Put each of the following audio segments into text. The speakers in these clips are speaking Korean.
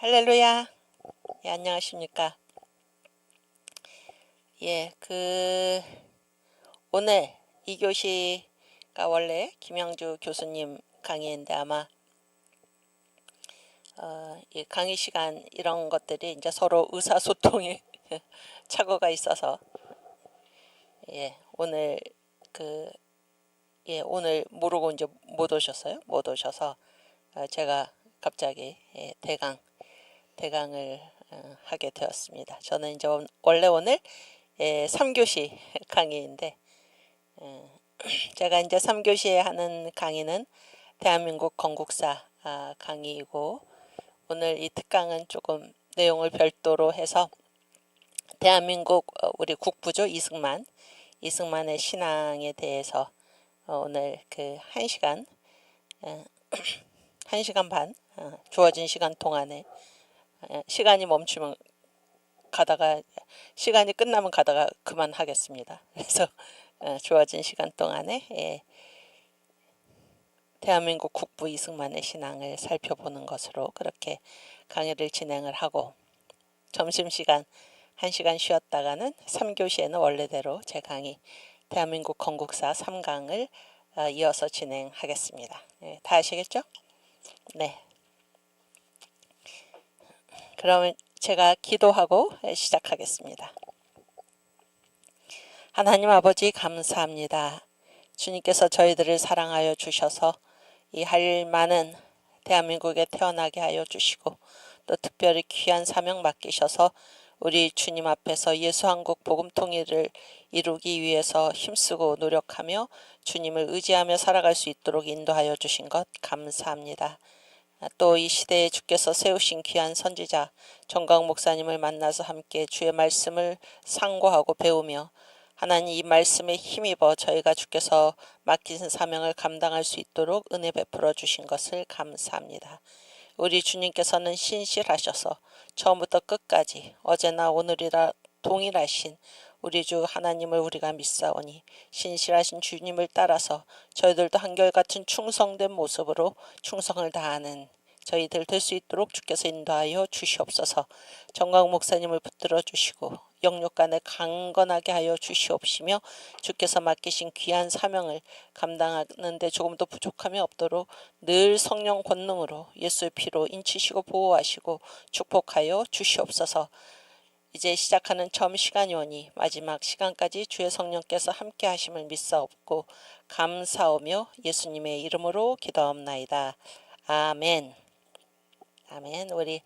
할렐루야. 예, 안녕하십니까. 예, 오늘 2교시가 원래 김영주 교수님 강의인데 아마, 이 강의 시간 이런 것들이 이제 서로 의사소통에 착오가 있어서, 예, 오늘 모르고 이제 못 오셨어요. 못 오셔서, 제가 갑자기, 대강을 하게 되었습니다. 저는 이제 원래 오늘 3교시 강의인데, 제가 이제 3교시에 하는 강의는 대한민국 건국사 강의이고, 오늘 이 특강은 조금 내용을 별도로 해서 대한민국 우리 국부죠. 이승만의 신앙에 대해서 오늘 그 1시간 1시간 반 주어진 시간 동안에 시간이 멈추면 가다가 시간이 끝나면 가다가 그만하겠습니다. 그래서 주어진 시간 동안에 대한민국 국부 이승만의 신앙을 살펴보는 것으로 그렇게 강의를 진행을 하고, 점심시간 1시간 쉬었다가는 3교시에는 원래대로 제 강의 대한민국 건국사 3강을 이어서 진행하겠습니다. 다 아시겠죠? 네. 그러면 제가 기도하고 시작하겠습니다. 하나님 아버지 감사합니다. 주님께서 저희들을 사랑하여 주셔서 이 할 많은 대한민국에 태어나게 하여 주시고, 또 특별히 귀한 사명 맡기셔서 우리 주님 앞에서 예수 한국 복음 통일을 이루기 위해서 힘쓰고 노력하며 주님을 의지하며 살아갈 수 있도록 인도하여 주신 것 감사합니다. 또 이 시대에 주께서 세우신 귀한 선지자 정광 목사님을 만나서 함께 주의 말씀을 상고하고 배우며 하나님 이 말씀에 힘입어 저희가 주께서 맡기신 사명을 감당할 수 있도록 은혜 베풀어 주신 것을 감사합니다. 우리 주님께서는 신실하셔서 처음부터 끝까지 어제나 오늘이라 동일하신 우리 주 하나님을 우리가 믿사오니 신실하신 주님을 따라서 저희들도 한결같은 충성된 모습으로 충성을 다하는 저희들 될 수 있도록 주께서 인도하여 주시옵소서. 정광 목사님을 붙들어 주시고 영육간에 강건하게 하여 주시옵시며 주께서 맡기신 귀한 사명을 감당하는 데 조금도 부족함이 없도록 늘 성령 권능으로 예수의 피로 인치시고 보호하시고 축복하여 주시옵소서. 이제 시작하는 점시간이 오니 마지막 시간까지 주의 성령께서 함께 하심을 믿사옵고 감사하며 예수님의 이름으로 기도하옵나이다. 아멘. 아멘. 우리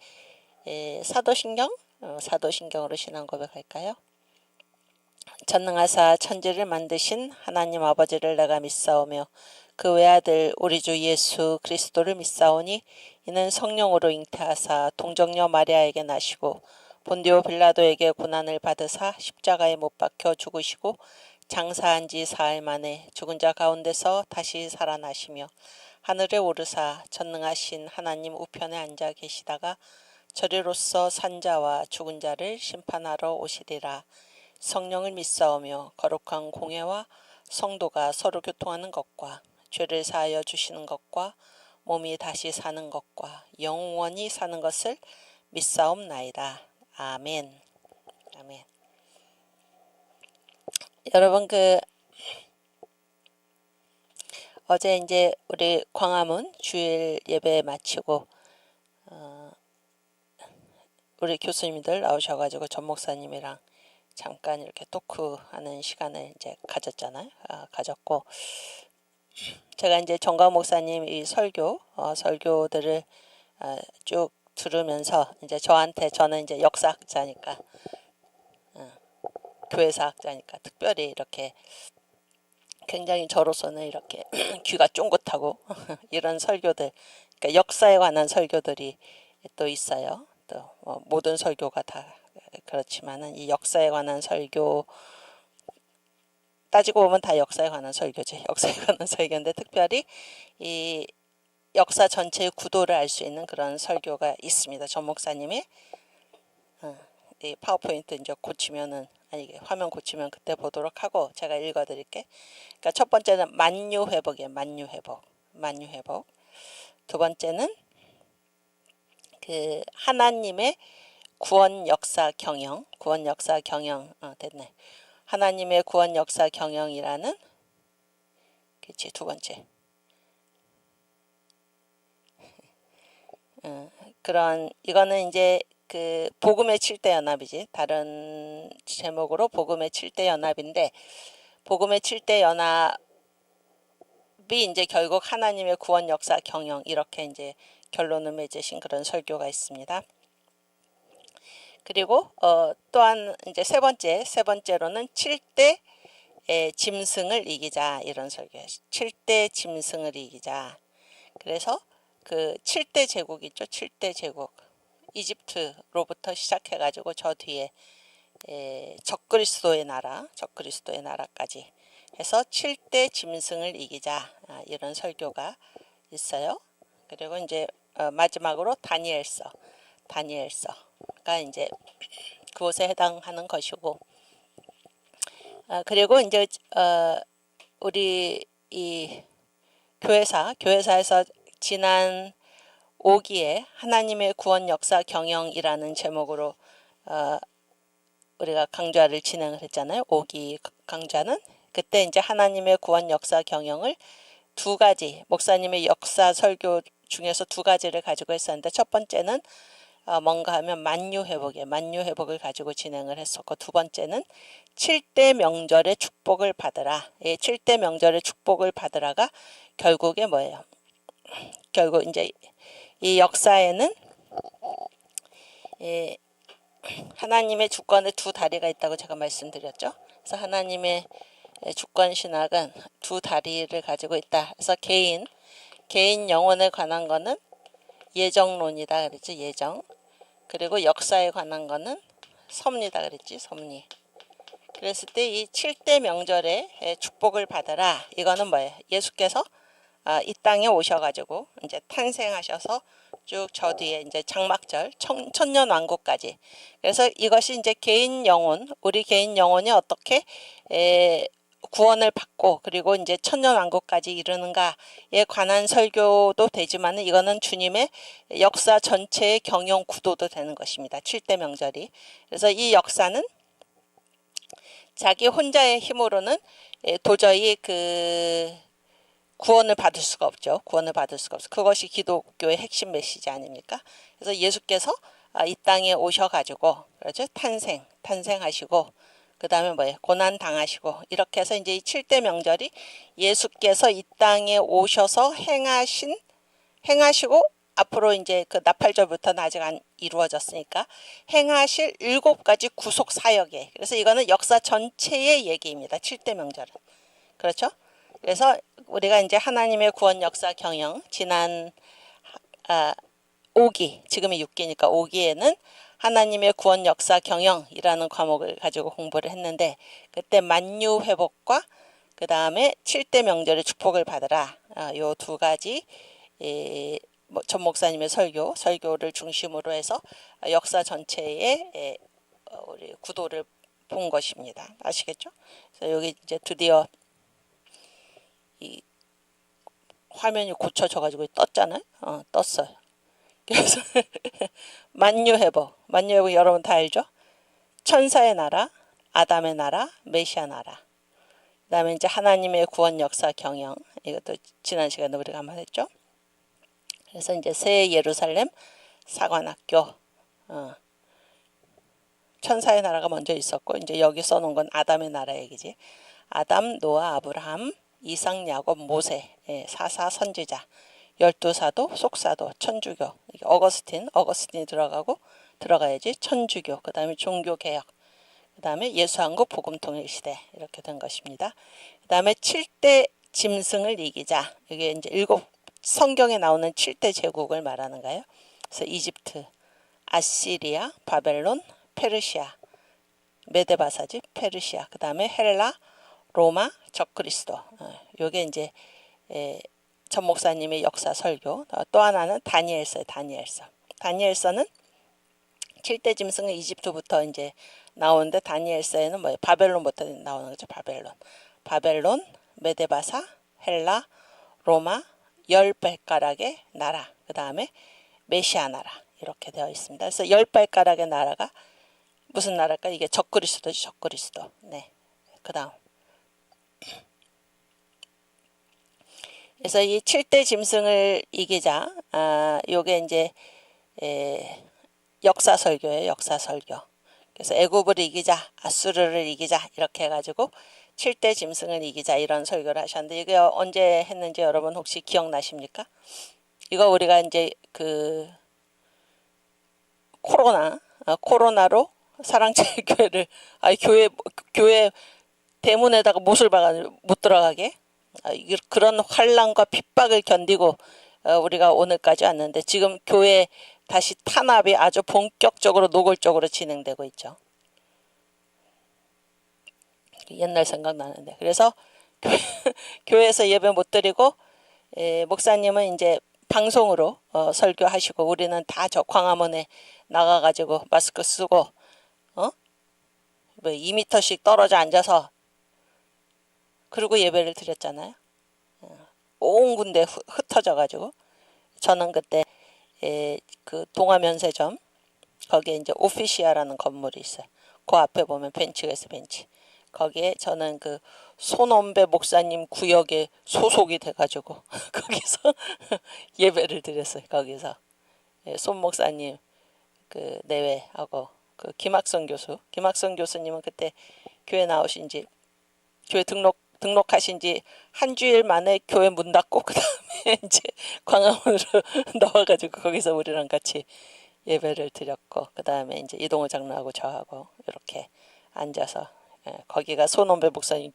사도신경으로 신앙 고백할까요? 전능하사 천지를 만드신 하나님 아버지를 내가 믿사오며 그 외아들 우리 주 예수 그리스도를 믿사오니 이는 성령으로 잉태하사 동정녀 마리아에게 나시고 본디오 빌라도에게 고난을 받으사 십자가에 못 박혀 죽으시고 장사한 지 사흘 만에 죽은 자 가운데서 다시 살아나시며 하늘에 오르사 전능하신 하나님 우편에 앉아 계시다가 저리로서 산자와 죽은 자를 심판하러 오시리라. 성령을 믿사오며 거룩한 공회와 성도가 서로 교통하는 것과 죄를 사하여 주시는 것과 몸이 다시 사는 것과 영원히 사는 것을 믿사옵나이다. 아멘. 아멘. 여러분 어제 이제 우리 광화문 주일 예배 마치고 우리 교수님들 나오셔가지고 전 목사님이랑 잠깐 이렇게 토크하는 시간을 이제 가졌잖아요. 가졌고 제가 이제 정광 목사님 이 설교들을 쭉 들으면서 이제 저는 이제 역사학자니까 교회사학자니까 특별히 이렇게 굉장히 저로서는 이렇게 귀가 쫑긋하고 이런 설교들, 그러니까 역사에 관한 설교들이 또 있어요. 또 모든 설교가 다 그렇지만은 이 역사에 관한 설교 따지고 보면 다 역사에 관한 설교지. 역사에 관한 설교인데 특별히 이 역사 전체의 구도를 알 수 있는 그런 설교가 있습니다. 전 목사님이 이 파워포인트 이제 고치면은 화면 고치면 그때 보도록 하고 제가 읽어드릴게. 그러니까 첫 번째는 만유 회복이에요. 만유 회복. 두 번째는 그 하나님의 구원 역사 경영, 됐네. 하나님의 구원 역사 경영이라는, 그치, 두 번째. 이거는 이제 그 복음의 7대 연합이지. 다른 제목으로 복음의 7대 연합인데, 복음의 7대 연합이 이제 결국 하나님의 구원 역사 경영, 이렇게 이제 결론을 맺으신 그런 설교가 있습니다. 그리고 또한 이제 세 번째로는 7대 짐승을 이기자, 이런 설교예요. 7대 짐승을 이기자. 그래서 그 7대 제국 있죠. 7대 제국. 이집트로부터 시작해가지고 저 뒤에 적그리스도의 나라까지 해서 7대 짐승을 이기자, 이런 설교가 있어요. 그리고 이제 마지막으로 다니엘서가 이제 그곳에 해당하는 것이고, 그리고 이제 우리 이 교회사에서 지난 5기에 하나님의 구원 역사 경영이라는 제목으로 우리가 강좌를 진행을 했잖아요. 5기 강좌는 그때 이제 하나님의 구원 역사 경영을 두 가지, 목사님의 역사 설교 중에서 두 가지를 가지고 했었는데, 첫 번째는 뭔가 하면 만유 회복을 가지고 진행을 했었고, 두 번째는 7대 명절의 축복을 받으라. 7대 명절의 축복을 받으라가 결국에 뭐예요? 결국 이제 이 역사에는 하나님의 주권의 두 다리가 있다고 제가 말씀드렸죠. 그래서 하나님의 주권 신학은 두 다리를 가지고 있다. 그래서 개인 영혼에 관한 거는 예정론이다 그랬지, 예정. 그리고 역사에 관한 거는 섭리다 그랬지, 섭리. 그랬을 때 이 7대 명절의 축복을 받으라. 이거는 뭐예요? 예수께서 이 땅에 오셔가지고 이제 탄생하셔서 쭉 저 뒤에 이제 장막절, 천년 왕국까지. 그래서 이것이 이제 우리 개인 영혼이 어떻게 구원을 받고 그리고 이제 천년 왕국까지 이르는가에 관한 설교도 되지만은, 이거는 주님의 역사 전체의 경영 구도도 되는 것입니다. 7대 명절이. 그래서 이 역사는 자기 혼자의 힘으로는 도저히 그 구원을 받을 수가 없죠. 그것이 기독교의 핵심 메시지 아닙니까? 그래서 예수께서 이 땅에 오셔가지고, 그렇죠? 탄생하시고, 그 다음에 뭐예요? 고난 당하시고, 이렇게 해서 이제 이 7대 명절이 예수께서 이 땅에 오셔서 행하시고, 앞으로 이제 그 나팔절부터는 아직 안 이루어졌으니까 행하실 7가지 구속 사역에, 그래서 이거는 역사 전체의 얘기입니다. 7대 명절은. 그렇죠? 그래서 우리가 이제 하나님의 구원 역사 경영, 지난 5기, 지금이 6기니까 5기에는 하나님의 구원 역사 경영이라는 과목을 가지고 공부를 했는데, 그때 만유 회복과 그 다음에 7대 명절의 축복을 받으라, 요 두 가지 전 목사님의 설교를 중심으로 해서 역사 전체의 우리 구도를 본 것입니다. 아시겠죠? 그래서 여기 이제 드디어 이 화면이 고쳐져가지고 떴잖아요. 떴어요. 그래서 만유회복 여러분 다 알죠? 천사의 나라, 아담의 나라, 메시아 나라. 그 다음에 이제 하나님의 구원 역사 경영, 이것도 지난 시간에 우리가 한번 했죠. 그래서 이제 새 예루살렘 사관학교, 천사의 나라가 먼저 있었고, 이제 여기 써놓은 건 아담의 나라 얘기지. 아담, 노아, 아브라함, 이삭, 야곱, 모세, 사사, 선지자, 12사도, 속사도, 천주교, 어거스틴이 들어가야지. 천주교, 그 다음에 종교개혁, 그 다음에 예수한국 복음통일시대, 이렇게 된 것입니다. 그 다음에 7대 짐승을 이기자. 이게 이제 성경에 나오는 7대 제국을 말하는 거예요. 그래서 이집트, 아시리아, 바벨론, 페르시아, 메데바사지, 페르시아, 그 다음에 헬라, 로마, 적그리스도. 요게 이제 전 목사님의 역사 설교. 또 하나는 다니엘서는 7대 짐승은 이집트부터 이제 나오는데, 다니엘서에는 뭐예요? 바벨론부터 나오는 거죠. 바벨론, 메데바사, 헬라, 로마, 10발가락의 나라, 그 다음에 메시아 나라. 이렇게 되어 있습니다. 그래서 10발가락의 나라가 무슨 나라일까? 이게 적그리스도지, 적그리스도. 네. 그 다음. 그래서 이 7대 짐승을 이기자. 요게 이제 역사 설교예요. 역사 설교. 그래서 애굽을 이기자, 아수르를 이기자 이렇게 해가지고 7대 짐승을 이기자 이런 설교를 하셨는데 이게 언제 했는지 여러분 혹시 기억나십니까? 이거 우리가 이제 그 코로나로 사랑제일교회를 교회 대문에다가 못을 박아가지고 못 들어가게 그런 환난과 핍박을 견디고 우리가 오늘까지 왔는데 지금 교회 다시 탄압이 아주 본격적으로 노골적으로 진행되고 있죠. 옛날 생각나는데 그래서 교회에서 예배 못 드리고 목사님은 이제 방송으로 설교하시고 우리는 다 저 광화문에 나가가지고 마스크 쓰고 뭐 2m씩 떨어져 앉아서 그리고 예배를 드렸잖아요. 온 군데 흩어져가지고 저는 그때 그 동아면세점 거기에 이제 오피시아라는 건물이 있어요. 그 앞에 보면 벤치가 있어요. 벤치. 거기에 저는 그 손원배 목사님 구역에 소속이 돼가지고 거기서 예배를 드렸어요. 거기서 손 목사님 그 내외하고 그 김학성 교수님은 그때 교회 나오신지 교회 등록하신 지 한 주일 만에 교회 문 닫고 그 다음에 이제 광화문으로 나와가지고 거기서 우리랑 같이 예배를 드렸고 그 다음에 이제 이동호 장로하고 저하고 이렇게 앉아서 거기가 손원배 목사님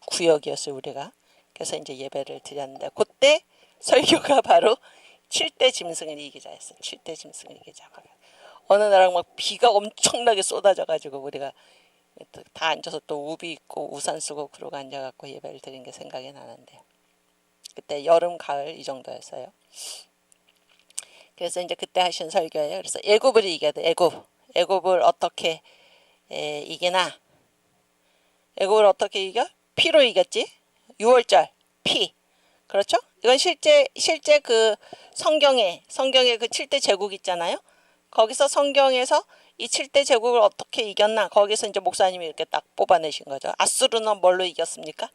구역이었어요. 우리가. 그래서 이제 예배를 드렸는데 그때 설교가 바로 7대 짐승을 이기자였어요. 7대 짐승을 이기자. 어느 날은 막 비가 엄청나게 쏟아져가지고 우리가 다 앉아서 또 우비 입고 우산 쓰고 그러고 앉아갖고 예배를 드린 게 생각이 나는데 그때 여름 가을 이 정도였어요. 그래서 이제 그때 하신 설교예요. 그래서 애굽을 이겨야 돼. 애굽을 어떻게 이기나? 애굽을 어떻게 이겨? 피로 이겼지. 6월절 피. 그렇죠? 이건 실제 그 성경에 그 7대 제국 있잖아요. 거기서 성경에서 이 7대 제국을 어떻게 이겼나? 거기서 이제 목사님이 이렇게 딱 뽑아내신 거죠. 아수르는 뭘로 이겼습니까?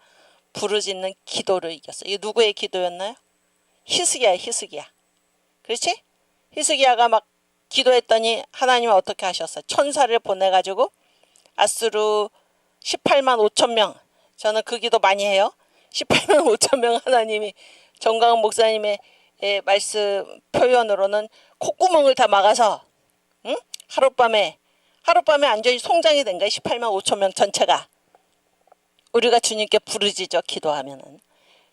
부르짖는 기도를 이겼어요. 이게 누구의 기도였나요? 히스기야. 그렇지? 히스기야가 막 기도했더니 하나님은 어떻게 하셨어요? 천사를 보내가지고 아수르 18만 5천 명. 저는 그 기도 많이 해요. 18만 5천 명 하나님이 정강훈 목사님의 말씀 표현으로는 콧구멍을 다 막아서 응? 하룻밤에 완전히 송장이 된 거예요. 18만 5천 명 전체가. 우리가 주님께 부르짖어 기도하면은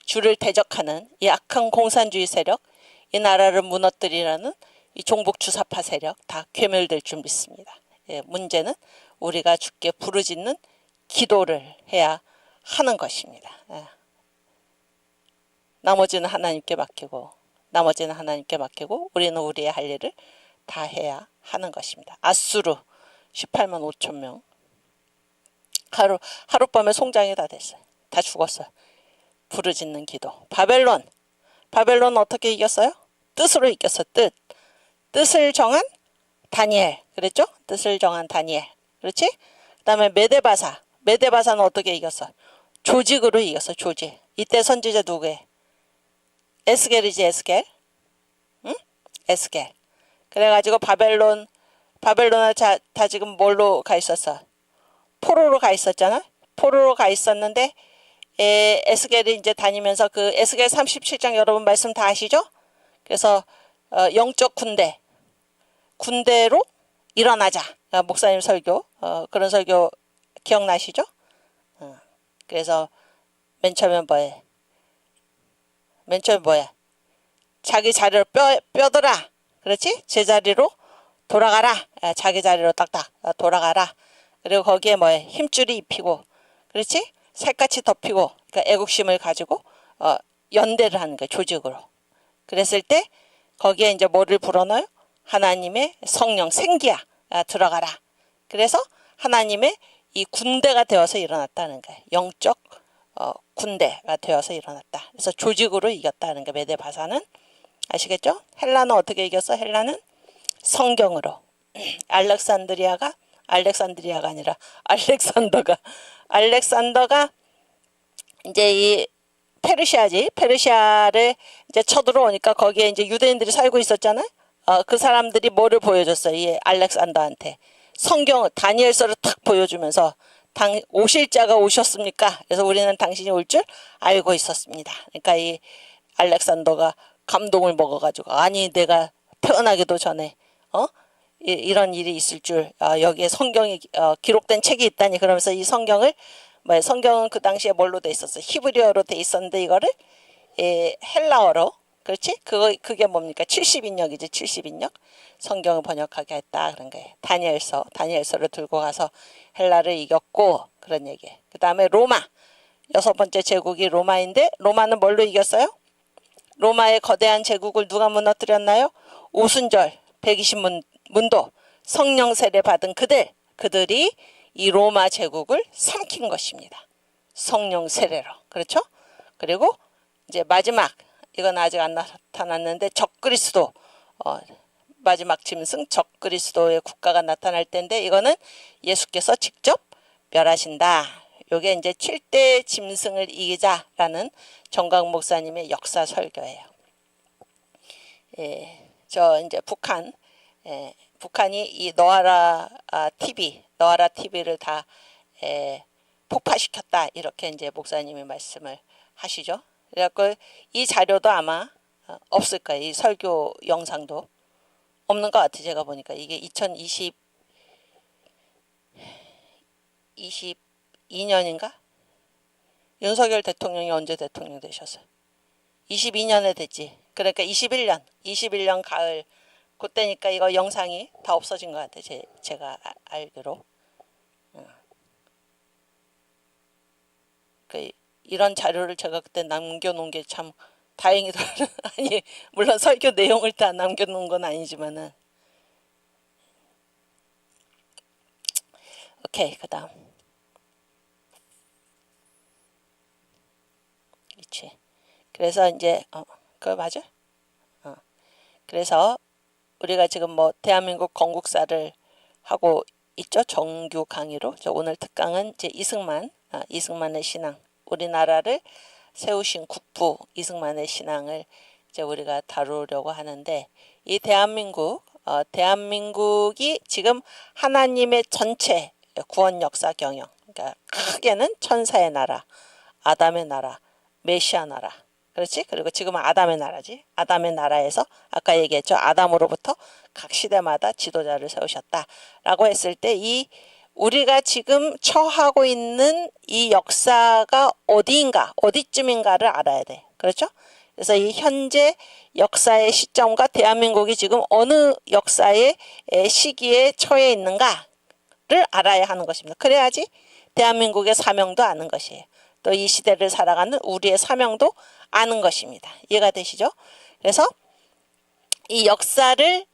주를 대적하는 이 악한 공산주의 세력, 이 나라를 무너뜨리라는 이 종북 주사파 세력 다 괴멸될 줄 믿습니다. 문제는 우리가 주께 부르짖는 기도를 해야 하는 것입니다. 나머지는 하나님께 맡기고 우리는 우리의 할 일을 다 해야 하는 것입니다. 아수르 18만 5천 명 하룻밤에 송장이 다 됐어요. 다 죽었어요. 부르짖는 기도. 바벨론 어떻게 이겼어요? 뜻으로 이겼어. 뜻을 정한 다니엘. 그랬죠? 뜻을 정한 다니엘. 그렇지? 그 다음에 메데바사는 어떻게 이겼어? 조직으로 이겼어. 조직. 이때 선지자 누구예요? 에스겔이지. 에스겔. 응? 에스겔. 그래가지고 바벨론에 다 지금 뭘로 가 있었어? 포로로 가 있었잖아. 포로로 가 있었는데 에스겔이 이제 다니면서 그 에스겔 37장 여러분 말씀 다 아시죠? 그래서 영적 군대로 일어나자. 목사님 설교 그런 설교 기억나시죠? 그래서 맨 처음에 뭐해? 자기 자리로 뼈들아. 그렇지? 제자리로 돌아가라. 자기 자리로 딱딱 돌아가라. 그리고 거기에 뭐해? 힘줄이 입히고, 그렇지? 살갗이 덮이고, 그러니까 애국심을 가지고 연대를 하는 거야. 조직으로. 그랬을 때 거기에 이제 뭐를 불어넣어요? 하나님의 성령 생기야. 들어가라. 그래서 하나님의 이 군대가 되어서 일어났다는 거예요. 영적 군대가 되어서 일어났다. 그래서 조직으로 이겼다는 거. 메데바사는 아시겠죠? 헬라는 어떻게 이겼어? 헬라는 성경으로. 알렉산드리아가 아니라 알렉산더가 이제 이 페르시아를 이제 쳐들어오니까 거기에 이제 유대인들이 살고 있었잖아요. 그 사람들이 뭐를 보여줬어요? 이 알렉산더한테 성경을, 다니엘서를 탁 보여주면서 오실 자가 오셨습니까? 그래서 우리는 당신이 올 줄 알고 있었습니다. 그러니까 이 알렉산더가 감동을 먹어가지고, 아니 내가 태어나기도 전에 이런 일이 있을 줄, 여기에 성경이 기록된 책이 있다니. 그러면서 이 성경은 그 당시에 뭘로 돼 있었어요? 히브리어로 돼 있었는데 이거를 헬라어로, 그렇지? 그게 뭡니까? 70인역이지. 70인역 성경을 번역하게 했다 그런 거예요. 다니엘서를 들고 가서 헬라를 이겼고, 그런 얘기예요. 그 다음에 로마, 6번째 제국이 로마인데, 로마는 뭘로 이겼어요? 로마의 거대한 제국을 누가 무너뜨렸나요? 오순절 120문도 성령 세례 받은 그들이 이 로마 제국을 삼킨 것입니다. 성령 세례로. 그렇죠? 그리고 이제 마지막, 이건 아직 안 나타났는데, 적그리스도, 마지막 짐승 적그리스도의 국가가 나타날 텐데, 이거는 예수께서 직접 멸하신다. 요게 이제 7대 짐승을 이기자라는 정광 목사님의 역사 설교예요. 저 이제 북한이 이 너아라 TV를 다 폭파시켰다, 이렇게 이제 목사님이 말씀을 하시죠. 그래갖고 이 자료도 아마 없을 거예요. 이 설교 영상도 없는 것 같아요. 제가 보니까 이게 2022년인가? 윤석열 대통령이 언제 대통령 되셨어요? 22년에 됐지. 그러니까 21년 가을, 그때니까 이거 영상이 다 없어진 것 같아요. 제가 알기로. 이런 자료를 제가 그때 남겨놓은 게 참 다행이더라고요. 아니, 물론 설교 내용을 다 남겨놓은 건 아니지만은. 오케이, 그 다음. 그렇지. 그래서 이제, 그거 맞아? 그래서 우리가 지금 뭐 대한민국 건국사를 하고 있죠. 정규 강의로. 오늘 특강은 이제 이승만의 신앙, 우리나라를 세우신 국부 이승만의 신앙을 이제 우리가 다루려고 하는데, 이 대한민국이 지금 하나님의 전체 구원 역사 경영, 그러니까 크게는 천사의 나라, 아담의 나라, 메시아 나라, 그렇지? 그리고 지금은 아담의 나라지. 아담의 나라에서 아까 얘기했죠. 아담으로부터 각 시대마다 지도자를 세우셨다라고 했을 때, 이 우리가 지금 처하고 있는 이 역사가 어디쯤인가를 알아야 돼. 그렇죠? 그래서 이 현재 역사의 시점과 대한민국이 지금 어느 역사의 시기에 처해 있는가를 알아야 하는 것입니다. 그래야지 대한민국의 사명도 아는 것이에요. 또 이 시대를 살아가는 우리의 사명도 아는 것입니다. 이해가 되시죠? 그래서 이 역사를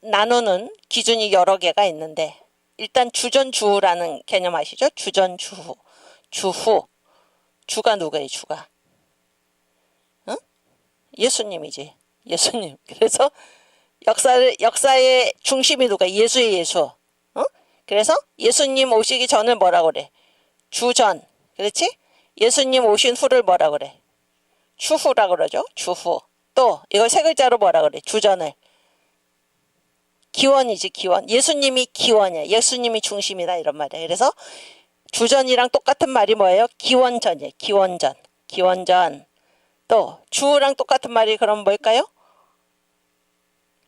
나누는 기준이 여러 개가 있는데, 일단 주전주후라는 개념 아시죠? 주전주후. 주가 누구예요? 주가? 응? 예수님이지. 예수님. 그래서 역사의 중심이 누가? 예수의 예수. 응? 그래서 예수님 오시기 전을 뭐라고 그래? 주전. 그렇지? 예수님 오신 후를 뭐라 그래? 추후라고 그러죠. 추후. 또 이걸 세 글자로 뭐라 그래? 주전을. 기원이지, 기원. 예수님이 기원이야. 예수님이 중심이다, 이런 말이야. 그래서 주전이랑 똑같은 말이 뭐예요? 기원전이에요. 기원전. 또 주랑 똑같은 말이 그럼 뭘까요?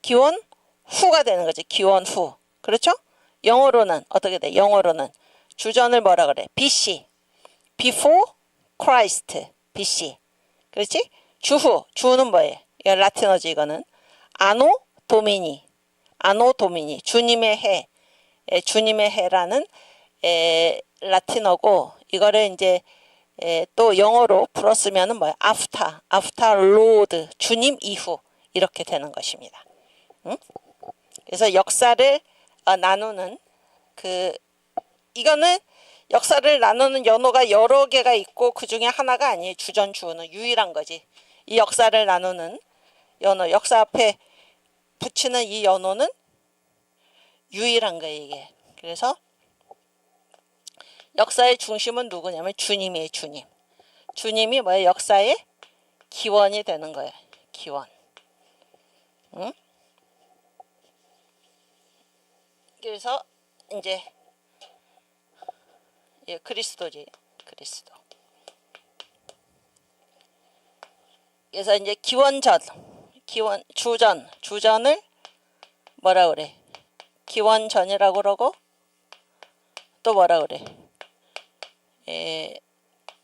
기원 후가 되는 거지. 기원 후. 그렇죠? 영어로는 어떻게 돼? 영어로는 주전을 뭐라 그래? BC. Before Christ. BC. 그렇지? 주는 뭐예요? 이거 라틴어지, 이거는. 아노 도미니. 주님의 해. 주님의 해라는 라틴어고, 이거를 이제 또 영어로 풀었으면은 뭐야? after Lord. 주님 이후. 이렇게 되는 것입니다. 응? 그래서 역사를 나누는 이거는 역사를 나누는 연호가 여러 개가 있고 그 중에 하나가 아니에요. 주전주후는 유일한 거지. 이 역사를 나누는 연호, 역사 앞에 붙이는 이 연호는 유일한 거예요, 이게. 그래서 역사의 중심은 누구냐면 주님이에요, 주님. 주님이 뭐예요? 역사의 기원이 되는 거예요. 기원. 응? 그래서 이제 예, 그리스도지, 그리스도. 그래서 이제 기원전, 주전을 뭐라 그래? 기원전이라고 그러고 또 뭐라 그래?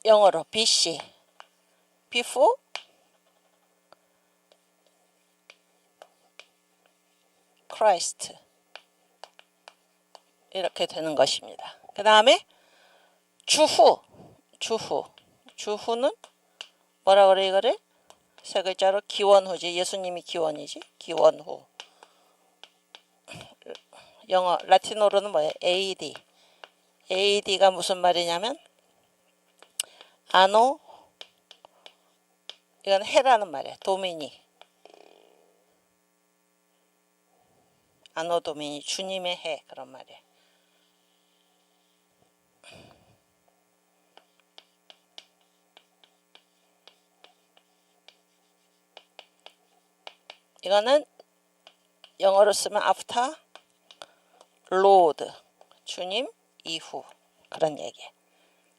영어로 BC, before Christ 이렇게 되는 것입니다. 그 다음에 주후는 뭐라 그래 이거를? 세 글자로 기원후지. 예수님이 기원이지. 기원후. 영어 라틴어로는 뭐예요? AD. AD가 무슨 말이냐면 아노, 이건 해라는 말이에요. 도미니. 아노 도미니, 주님의 해, 그런 말이에요. 이거는 영어로 쓰면 after Lord, 주님 이후, 그런 얘기예요.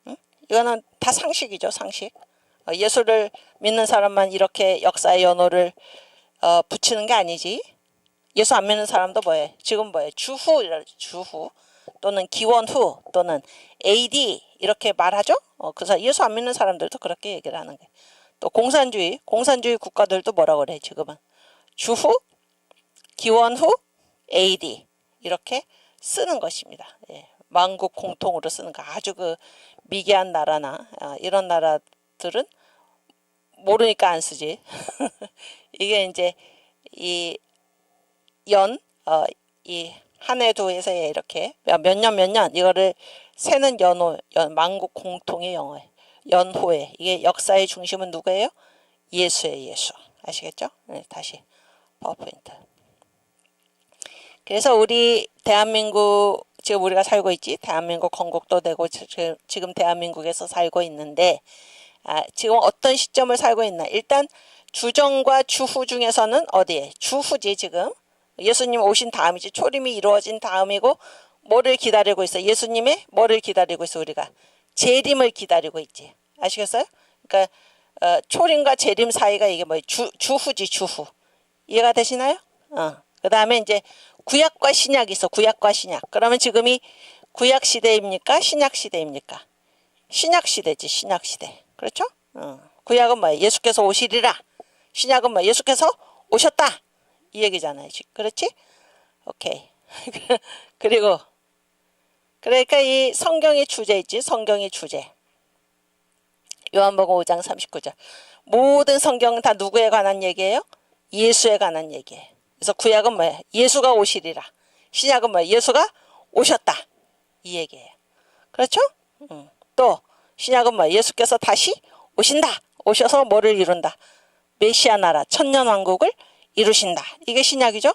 응? 이거는 다 상식이죠, 상식. 예수를 믿는 사람만 이렇게 역사의 연호를 붙이는 게 아니지. 예수 안 믿는 사람도 뭐예요? 지금 뭐예요? 주후 또는 기원후 또는 AD 이렇게 말하죠. 그래서 예수 안 믿는 사람들도 그렇게 얘기를 하는 거예요. 또 공산주의 국가들도 뭐라고 그래 지금은? 주후, 기원후, AD 이렇게 쓰는 것입니다. 예, 만국 공통으로 쓰는 거. 아주 그 미개한 나라나 이런 나라들은 모르니까 안 쓰지. 이게 이제 이 이 한 해 두 해에 이렇게 몇 년 이거를 세는 만국 공통의 영어예요. 연호에. 이게 역사의 중심은 누구예요? 예수예요, 예수. 아시겠죠? 네, 다시 파워포인트. 그래서 우리 대한민국, 지금 우리가 살고 있지, 대한민국 건국도 되고 지금 대한민국에서 살고 있는데 지금 어떤 시점을 살고 있나. 일단 주전과 주후 중에서는 어디에? 주후지. 지금 예수님 오신 다음이지. 초림이 이루어진 다음이고 뭐를 기다리고 있어? 예수님의 뭐를 기다리고 있어? 우리가 재림을 기다리고 있지. 아시겠어요? 그러니까 초림과 재림 사이가 이게 뭐예요? 주후지, 주후. 이해가 되시나요? 그 다음에 이제 구약과 신약이 있어. 구약과 신약. 그러면 지금이 구약 시대입니까? 신약 시대입니까? 신약 시대지. 신약 시대. 그렇죠? 구약은 뭐예요? 예수께서 오시리라. 신약은 뭐예요? 예수께서 오셨다. 이 얘기잖아요. 그렇지? 오케이. 그리고 그러니까 이 성경의 주제 있지. 성경의 주제. 요한복음 5장 39절. 모든 성경은 다 누구에 관한 얘기예요? 예수에 관한 얘기예요. 그래서 구약은 뭐예요? 예수가 오시리라. 신약은 뭐예요? 예수가 오셨다. 이 얘기예요. 그렇죠? 또 신약은 뭐예요? 예수께서 다시 오신다. 오셔서 뭐를 이룬다? 메시아 나라 천년왕국을 이루신다. 이게 신약이죠?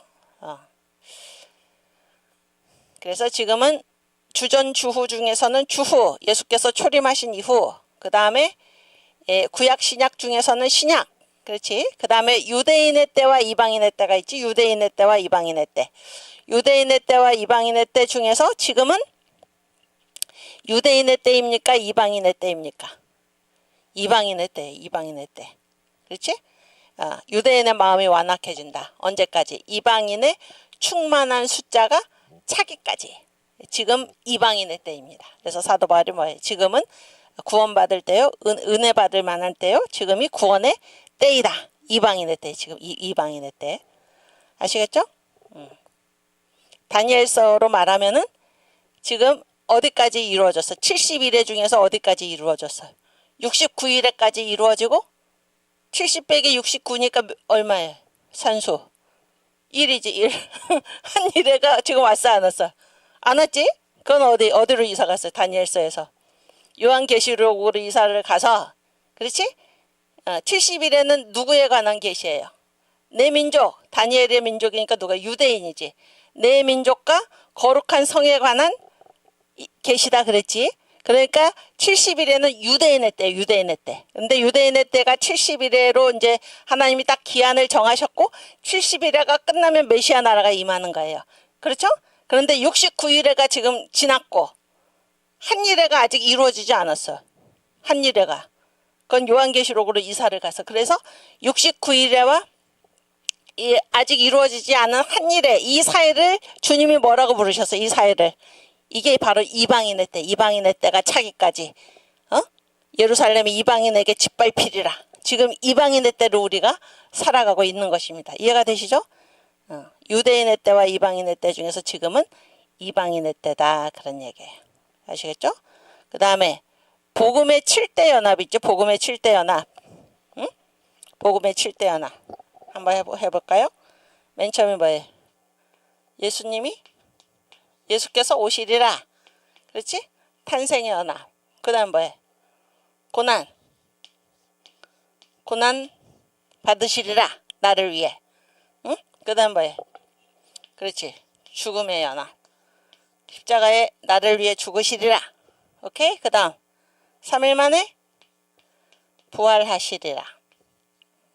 그래서 지금은 주전 주후 중에서는 주후, 예수께서 초림하신 이후, 그 다음에 구약 신약 중에서는 신약. 그렇지? 그 다음에 유대인의 때와 이방인의 때가 있지. 유대인의 때와 이방인의 때. 유대인의 때와 이방인의 때 중에서 지금은 유대인의 때입니까? 이방인의 때입니까? 이방인의 때. 이방인의 때. 그렇지? 유대인의 마음이 완악해진다. 언제까지? 이방인의 충만한 숫자가 차기까지. 지금 이방인의 때입니다. 그래서 사도 바울이 뭐예요? 지금은 구원받을 때요. 은혜 받을 만한 때요. 지금이 구원의 때이다. 이방인의 때. 지금 이방인의 때. 아시겠죠? 다니엘서로 말하면은 지금 어디까지 이루어졌어? 70일에 중에서 어디까지 이루어졌어요? 69일에까지 이루어지고 70 빼기 69니까 얼마예요? 산수 1이지 1. 한 일회가 지금 왔어 안 왔어? 안 왔지? 그건 어디로 이사 갔어요? 다니엘서에서 요한계시록으로 이사를 가서, 그렇지? 70일에는 누구에 관한 계시예요? 내 민족, 다니엘의 민족이니까 누가 유대인이지. 내 민족과 거룩한 성에 관한 계시다 그랬지. 그러니까 70일에는 유대인의 때, 유대인의 때. 근데 유대인의 때가 70일에로 이제 하나님이 딱 기한을 정하셨고 70일에가 끝나면 메시아 나라가 임하는 거예요. 그렇죠? 그런데 69일에가 지금 지났고 한일회가 아직 이루어지지 않았어. 한일회가. 그건 요한계시록으로 이사를 가서. 그래서 69일에와 아직 이루어지지 않은 한일회, 이 사이를 주님이 뭐라고 부르셨어? 이 사이를. 이게 바로 이방인의 때, 이방인의 때가 차기까지. 예루살렘이 이방인에게 짓밟히리라. 지금 이방인의 때를 우리가 살아가고 있는 것입니다. 이해가 되시죠? 유대인의 때와 이방인의 때 중에서 지금은 이방인의 때다. 그런 얘기예요. 아시겠죠? 그 다음에 복음의 7대 연합 있죠? 복음의 7대 연합. 응? 복음의 7대 연합. 한번 해볼까요? 맨 처음에 뭐예요? 예수께서 오시리라. 그렇지? 탄생의 연합. 그 다음 뭐예요? 고난 받으시리라. 나를 위해. 응? 그 다음 뭐예요? 그렇지. 죽음의 연합. 십자가에 나를 위해 죽으시리라. 오케이? 그 다음 3일 만에 부활하시리라.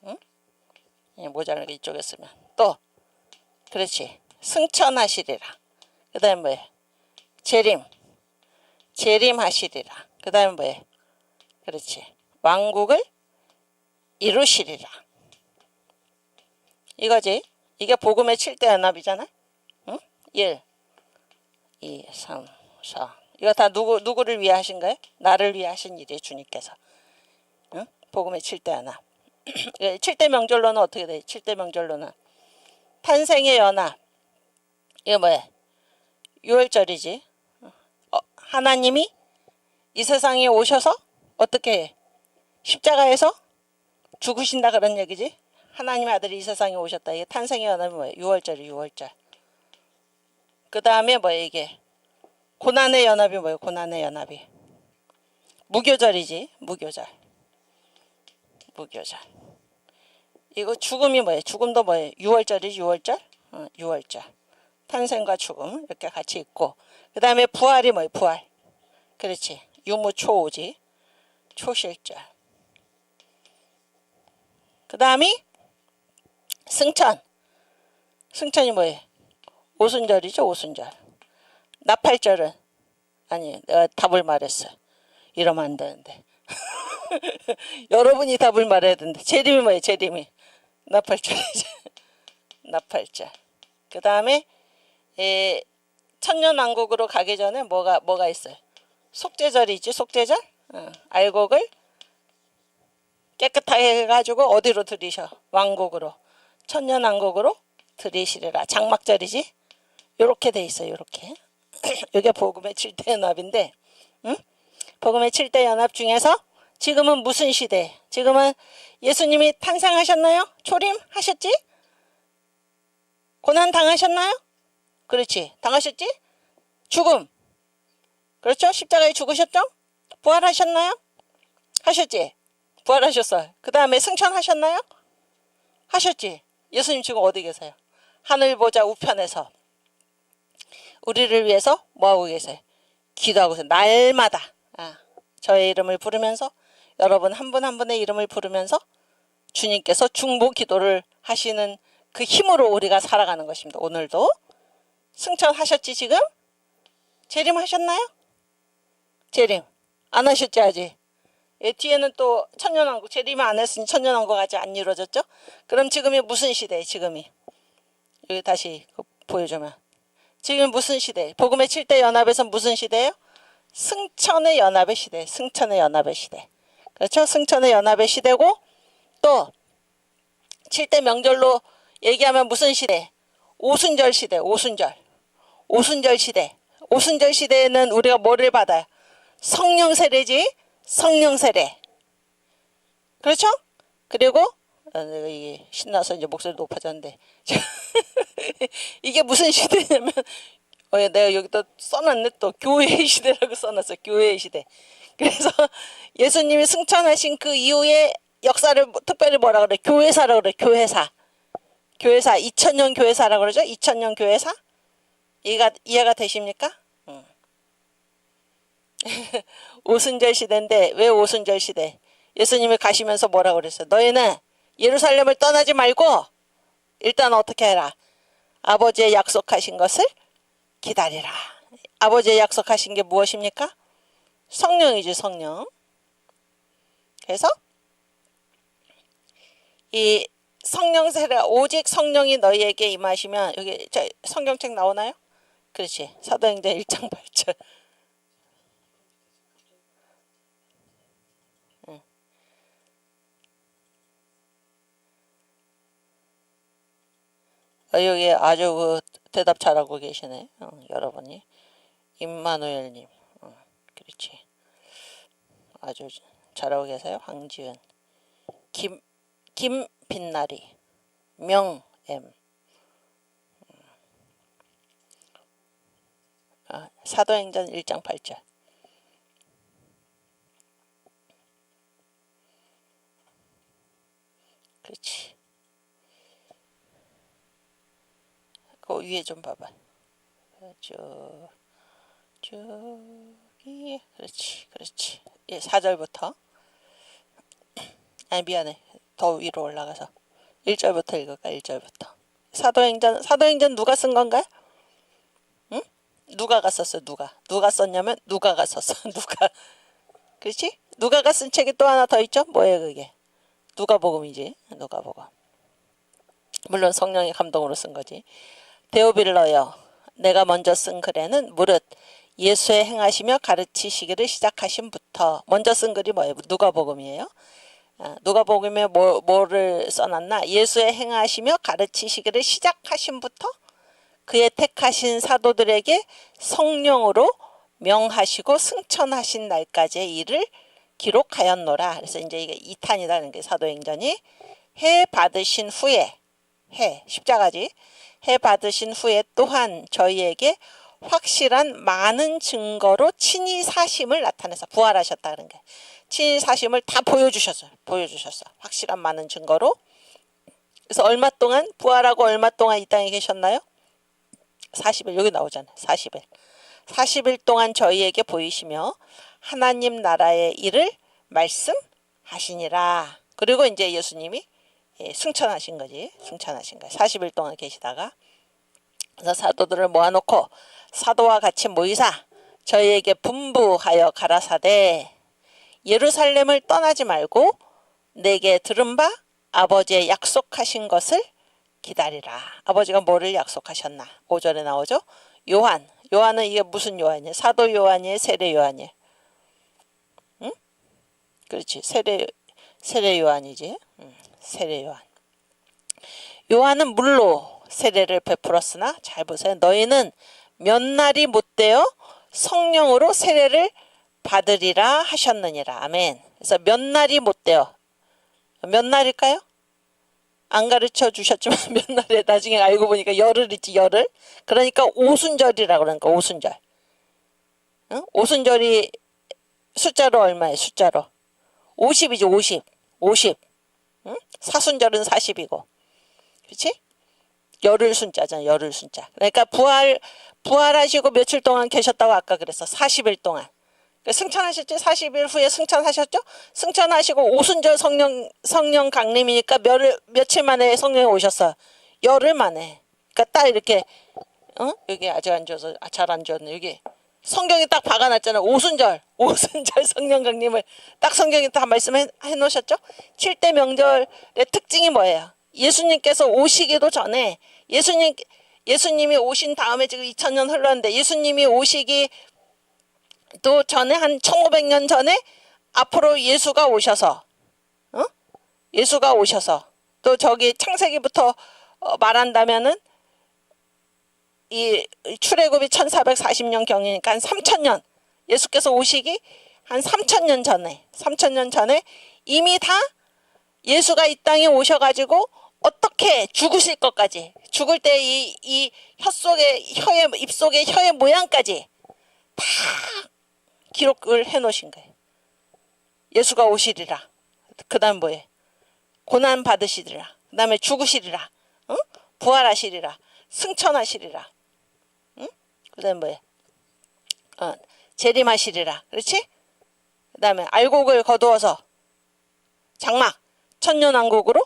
응? 모자라게 이쪽에 쓰면. 또 그렇지. 승천하시리라. 그 다음 뭐예요? 재림하시리라. 그 다음 뭐예요? 그렇지. 왕국을 이루시리라. 이거지. 이게 복음의 7대 연합이잖아. 응? 1, 2, 3, 4. 이거 다 누구를 위해 하신 거예요? 나를 위해 하신 일이에요. 주님께서. 응? 복음의 7대 연합. 7대 명절로는 어떻게 돼요? 7대 명절로는 탄생의 연합. 이거 뭐예요? 6월절이지. 하나님이 이 세상에 오셔서 어떻게 해? 십자가에서 죽으신다 그런 얘기지. 하나님의 아들이 이 세상에 오셨다. 이게 탄생의 연합이 뭐예요? 6월절이 6월절. 그 다음에 뭐예요? 이게 고난의 연합이 뭐예요? 고난의 연합이 무교절이지. 무교절. 이거 죽음이 뭐예요? 죽음도 뭐예요? 6월절이지. 6월절. 6월절. 탄생과 죽음 이렇게 같이 있고, 그 다음에 부활이 뭐예요? 부활. 그렇지. 유무초오지. 초실절. 그 다음이 승천이 뭐예요? 오순절이죠. 오순절. 나팔절은 아니, 내가 답을 말했어. 이러면 안 되는데. 여러분이 답을 말해야 되는데. 재림이 뭐예요? 재림이 나팔절이죠. 나팔절. 그 다음에 천년왕국으로 가기 전에 뭐가 있어요? 속죄절이지. 속죄절. 알곡을 깨끗하게 해가지고 어디로 들이셔? 왕국으로. 천년왕국으로 들이시리라. 장막절이지. 요렇게 돼 있어요. 요렇게. 이게 복음의 7대 연합인데, 응? 복음의 7대 연합 중에서 지금은 무슨 시대? 지금은 예수님이 탄생하셨나요? 초림하셨지? 고난 당하셨나요? 그렇지. 당하셨지? 죽음. 그렇죠? 십자가에 죽으셨죠? 부활하셨나요? 하셨지? 부활하셨어요. 그 다음에 승천하셨나요? 하셨지? 예수님 지금 어디 계세요? 하늘 보좌 우편에서 우리를 위해서 뭐하고 계세요? 기도하고 계세요. 날마다 저의 이름을 부르면서, 여러분 한 분 한 분의 이름을 부르면서 주님께서 중보 기도를 하시는 그 힘으로 우리가 살아가는 것입니다. 오늘도 승천하셨지? 지금? 재림하셨나요? 재림 안 하셨지 아직? 뒤에는 또 천년왕국, 재림을 안 했으니 천년왕국 아직 안 이루어졌죠? 그럼 지금이 무슨 시대예요? 지금이 여기 다시 보여주면 지금 무슨 시대? 복음의 7대 연합에서 무슨 시대예요? 승천의 연합의 시대. 승천의 연합의 시대. 그렇죠? 승천의 연합의 시대고, 또 7대 명절로 얘기하면 무슨 시대? 오순절 시대. 오순절 시대. 오순절 시대에는 우리가 뭐를 받아요? 성령 세례지. 성령 세례. 그렇죠? 그리고 내가 이게 신나서 이제 목소리 높아졌는데 이게 무슨 시대냐면 내가 여기다 써놨네. 또 교회의 시대라고 써놨어. 교회의 시대. 그래서 예수님이 승천하신 그 이후에 역사를 특별히 뭐라 그래? 교회사라고 그래. 교회사. 교회사 2000년 교회사라고 그러죠. 2000년 교회사 이해가 되십니까? 오순절 시대인데 왜 오순절 시대? 예수님이 가시면서 뭐라고 그랬어요? 너희는 예루살렘을 떠나지 말고 일단 어떻게 해라? 아버지의 약속하신 것을 기다리라. 아버지의 약속하신 게 무엇입니까? 성령이지, 성령. 그래서 이 성령 세례, 오직 성령이 너희에게 임하시면, 여기 성경책 나오나요? 그렇지. 사도행전 1장 8절. 여기 아주 대답 잘하고 계시네. 여러분이. 임마누엘님. 그렇지. 아주 잘하고 계세요. 황지은. 김빛나리. 명엠. 사도행전 1장 8절. 그렇지. 그 위에 좀 봐봐. 저기 그렇지. 예, 4절부터. 아니 미안해. 더 위로 올라가서 1절부터 읽을까? 1절부터. 사도행전 누가 쓴 건가요? 응? 누가가 썼어. 누가 썼냐면 누가가 썼어. 누가. 그렇지? 누가가 쓴 책이 또 하나 더 있죠? 뭐예요 그게? 누가복음이지. 누가복음. 물론 성령의 감동으로 쓴 거지. 데오빌러여, 내가 먼저 쓴 글에는 무릇 예수의 행하시며 가르치시기를 시작하신부터. 먼저 쓴 글이 뭐예요? 누가복음이에요. 누가복음에 뭐를 써놨나? 예수의 행하시며 가르치시기를 시작하신부터 그의 택하신 사도들에게 성령으로 명하시고 승천하신 날까지의 일을 기록하였노라. 그래서 이제 이게 2탄이라는 게 사도행전이 해 받으신 후에 십자가지 해 받으신 후에 또한 저희에게 확실한 많은 증거로 친히 사심을 나타내서 부활하셨다는 게 친히 사심을 다 보여주셨어. 확실한 많은 증거로. 그래서 얼마 동안 부활하고 얼마 동안 이 땅에 계셨나요? 40일 여기 나오잖아요. 40일 동안 저희에게 보이시며 하나님 나라의 일을 말씀하시니라. 그리고 이제 예수님이 승천하신 거지. 40일 동안 계시다가 그래서 사도들을 모아놓고 사도와 같이 모이사 저희에게 분부하여 가라사대 예루살렘을 떠나지 말고 내게 들은 바 아버지의 약속하신 것을 기다리라. 아버지가 뭐를 약속하셨나? 5절에 나오죠. 요한은 이게 무슨 요한이에요? 사도 요한이에요? 세례 요한이에요? 응? 그렇지. 세례 요한이지. 세례 요한. 요한은 물로 세례를 베풀었으나 잘 보세요. 너희는 몇 날이 못되어 성령으로 세례를 받으리라 하셨느니라. 아멘. 그래서 몇 날이 못되어. 몇 날일까요? 안 가르쳐 주셨지만 몇 날에 나중에 알고 보니까 열흘 있지. 열흘. 그러니까 오순절이라고 그러니까 오순절. 응? 오순절이 숫자로 얼마예요? 숫자로 50이죠. 50. 응? 사순절은 40이고. 그렇지? 열흘 순자잖아. 열흘 순자. 그러니까 부활하시고 며칠 동안 계셨다고 아까 그랬어. 40일 동안. 승천하셨죠? 40일 후에 승천하셨죠? 승천하시고 오순절 성령 강림이니까 며칠 만에 성령이 오셨어. 열흘 만에. 그러니까 딱 이렇게 여기 아직 안 줘서 잘 안 줬네. 여기 성경이 딱 박아놨잖아. 오순절 성령 강림을 딱 성경이 다 말씀해 놓으셨죠? 7대 명절의 특징이 뭐예요? 예수님께서 오시기도 전에 예수님이 오신 다음에 지금 2000년 흘렀는데 예수님이 오시기 또 전에 한 1500년 전에 앞으로 예수가 오셔서 또 저기 창세기부터 말한다면은 이 출애굽이 1440년 경이니까 한 3000년 예수께서 오시기 한 3000년 전에 이미 다 예수가 이 땅에 오셔가지고 어떻게 죽으실 것까지 죽을 때 이 입속의 혀의 모양까지 다 기록을 해놓으신 거예요. 예수가 오시리라. 그 다음 뭐예요? 고난 받으시리라. 그 다음에 죽으시리라. 부활하시리라. 승천하시리라. 응? 그 다음에 뭐야? 재림하시리라. 그렇지? 그 다음에 알곡을 거두어서 장막 천년왕국으로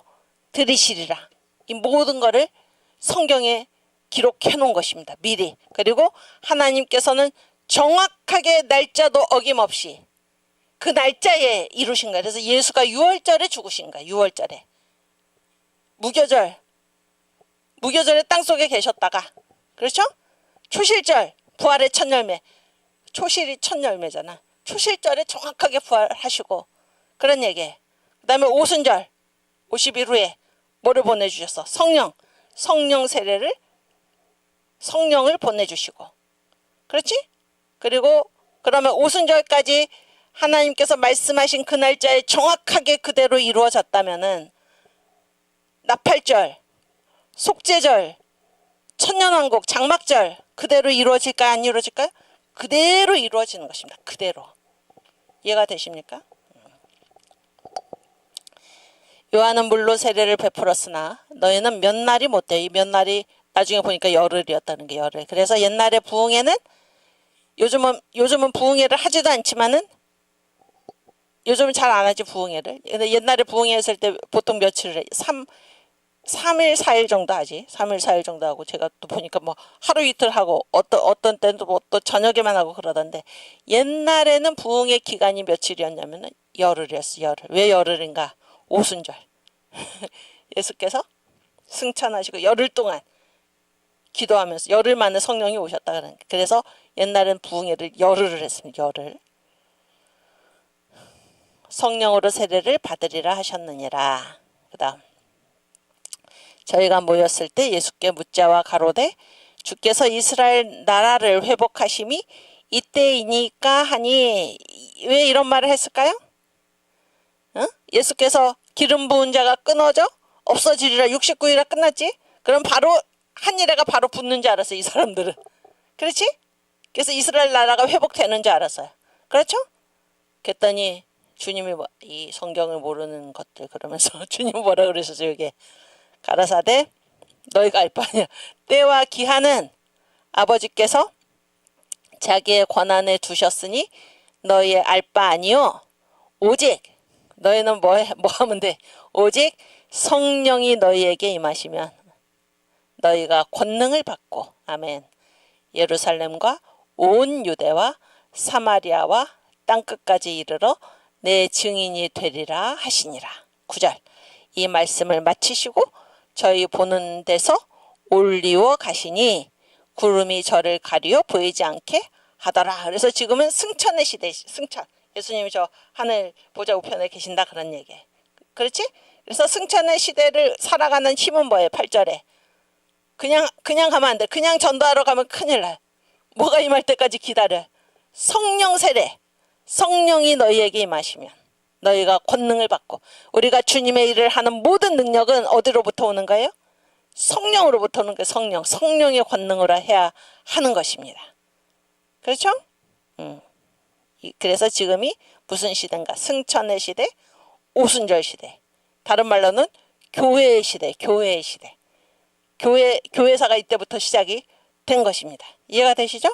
들이시리라. 이 모든 거를 성경에 기록해 놓은 것입니다. 미리. 그리고 하나님께서는 정확하게 날짜도 어김없이 그 날짜에 이루신 거예요. 그래서 예수가 6월절에 죽으신 거예요. 6월절에. 무교절에 땅속에 계셨다가, 그렇죠? 초실절 부활의 첫 열매. 초실이 첫 열매잖아. 초실절에 정확하게 부활하시고 그런 얘기예요. 그 다음에 오순절 50일 후에 뭐를 보내주셨어? 성령 세례를, 성령을 보내주시고, 그렇지? 그리고 그러면 오순절까지 하나님께서 말씀하신 그 날짜에 정확하게 그대로 이루어졌다면은 나팔절, 속죄절, 천년왕국, 장막절 그대로 이루어질까요? 안 이루어질까요? 그대로 이루어지는 것입니다. 그대로. 이해가 되십니까? 요한은 물로 세례를 베풀었으나 너희는 몇 날이 못돼. 이 몇 날이 나중에 보니까 열흘이었다는 게 열흘. 그래서 옛날에 부흥회는 요즘은 부흥회를 하지도 않지만은 요즘은 잘 안 하지 부흥회를. 근데 옛날에 부흥회 했을 때 보통 며칠을 해? 3일 4일 정도 하지. 3일 4일 정도 하고 제가 또 보니까 뭐 하루 이틀 하고 어떤 때는 뭐 또 저녁에만 하고 그러던데 옛날에는 부흥회 기간이 며칠이었냐면은 열흘이었어. 열흘. 왜 열흘인가? 오순절. 예수께서 승천하시고 열흘 동안 기도하면서 열흘 만에 성령이 오셨다 그러는. 그래서 옛날엔 부흥회를 열흘을 했습니다. 열흘. 성령으로 세례를 받으리라 하셨느니라. 그다음 저희가 모였을 때 예수께 묻자와 가로되 주께서 이스라엘 나라를 회복하심이 이때이니까 하니. 왜 이런 말을 했을까요? 예수께서 기름 부은 자가 끊어져 없어지리라. 69일에 끝났지? 그럼 바로 한 일회가 바로 붙는 줄 알았어요. 이 사람들은. 그렇지? 그래서 이스라엘 나라가 회복되는 줄 알았어요. 그렇죠? 그랬더니 주님이 이 성경을 모르는 것들 그러면서 주님 뭐라 그러셨어요? 이게 가라사대 너희가 알 바 아니야. 때와 기한은 아버지께서 자기의 권한에 두셨으니 너희의 알 바 아니요. 오직 너희는 뭐 하면 돼? 오직 성령이 너희에게 임하시면 너희가 권능을 받고, 아멘, 예루살렘과 온 유대와 사마리아와 땅끝까지 이르러 내 증인이 되리라 하시니라. 9절. 이 말씀을 마치시고 저희 보는 데서 올리워 가시니 구름이 저를 가리어 보이지 않게 하더라. 그래서 지금은 승천의 시대. 승천. 예수님이 저 하늘 보좌 우편에 계신다 그런 얘기예요. 그렇지? 그래서 승천의 시대를 살아가는 힘은 뭐예요? 8절에 그냥 가면 안 돼. 그냥 전도하러 가면 큰일 나요. 뭐가 임할 때까지 기다려. 성령 세례. 성령이 너희에게 임하시면 너희가 권능을 받고, 우리가 주님의 일을 하는 모든 능력은 어디로부터 오는 거예요? 성령으로부터 오는 거예요. 성령의 권능으로 해야 하는 것입니다. 그렇죠? 그래서 지금이 무슨 시대인가? 승천의 시대, 오순절 시대. 다른 말로는 교회의 시대, 교회의 시대. 교회사가 이때부터 시작이 된 것입니다. 이해가 되시죠?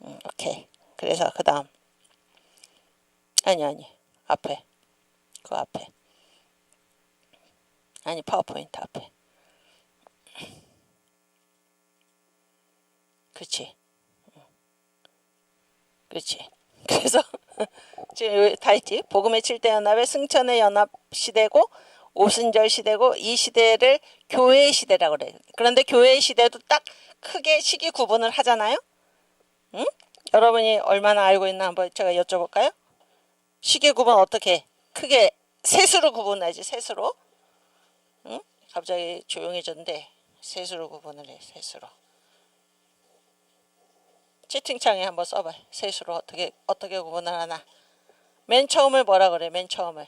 오케이. 그래서 그 다음. 아니. 앞에. 그 앞에. 아니, 파워포인트 앞에. 그렇지. 그래서 지금 다 있지. 복음의 7대 연합의 승천의 연합 시대고 오순절 시대고, 이 시대를 교회의 시대라고 그래요. 그런데 교회의 시대도 딱 크게 시기 구분을 하잖아요. 응? 여러분이 얼마나 알고 있나 한번 제가 여쭤볼까요? 시기 구분 어떻게 크게 셋으로 구분하지. 셋으로. 응? 갑자기 조용해졌는데 셋으로 구분을 해. 셋으로. 채팅창에 한번 써봐. 셋으로 어떻게 구분을 하나. 맨 처음을 뭐라 그래? 맨 처음을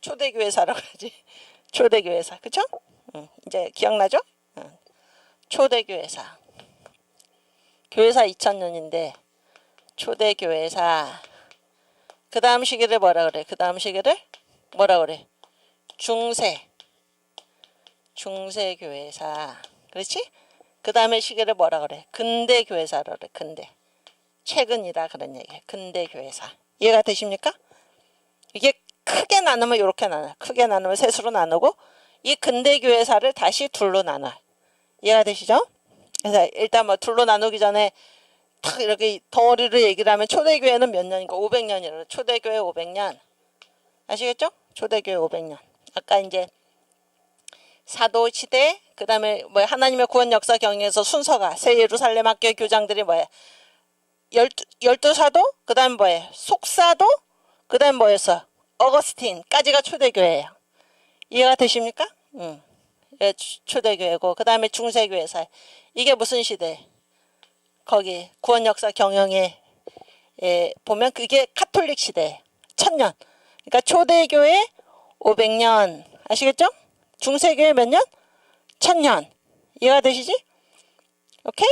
초대교회사라고 그러지. 초대교회사. 그쵸? 이제 기억나죠? 초대교회사. 교회사 2000년인데 초대교회사. 그 다음 시기를 뭐라 그래? 중세. 중세교회사. 그렇지? 그 다음에 시기를 뭐라 그래? 근대교회사라 그래. 근대. 최근이다 그런 얘기야. 근대교회사. 이해가 되십니까? 이게 크게 나누면 이렇게 나눠. 크게 나누면 셋으로 나누고 이 근대교회사를 다시 둘로 나눠. 이해가 되시죠? 그래서 일단 뭐 둘로 나누기 전에 탁 이렇게 덩어리로 얘기를 하면 초대교회는 몇 년인가? 500년이라. 초대교회 500년. 아시겠죠? 초대교회 500년. 아까 이제 사도시대, 그 다음에 뭐 하나님의 구원 역사 경영에서 순서가 새 예루살렘 학교의 교장들이 뭐야? 열두 사도, 그 다음에 뭐예요? 속사도, 그 다음에 뭐였어? 어거스틴까지가 초대교회예요. 이해가 되십니까? 예, 초대교회고, 그 다음에 중세교회사. 이게 무슨 시대? 거기 구원 역사 경영에 보면 그게 카톨릭 시대. 1000년. 그러니까 초대교회 500년. 아시겠죠? 중세교회 몇 년? 1000년. 이해가 되시지? 오케이?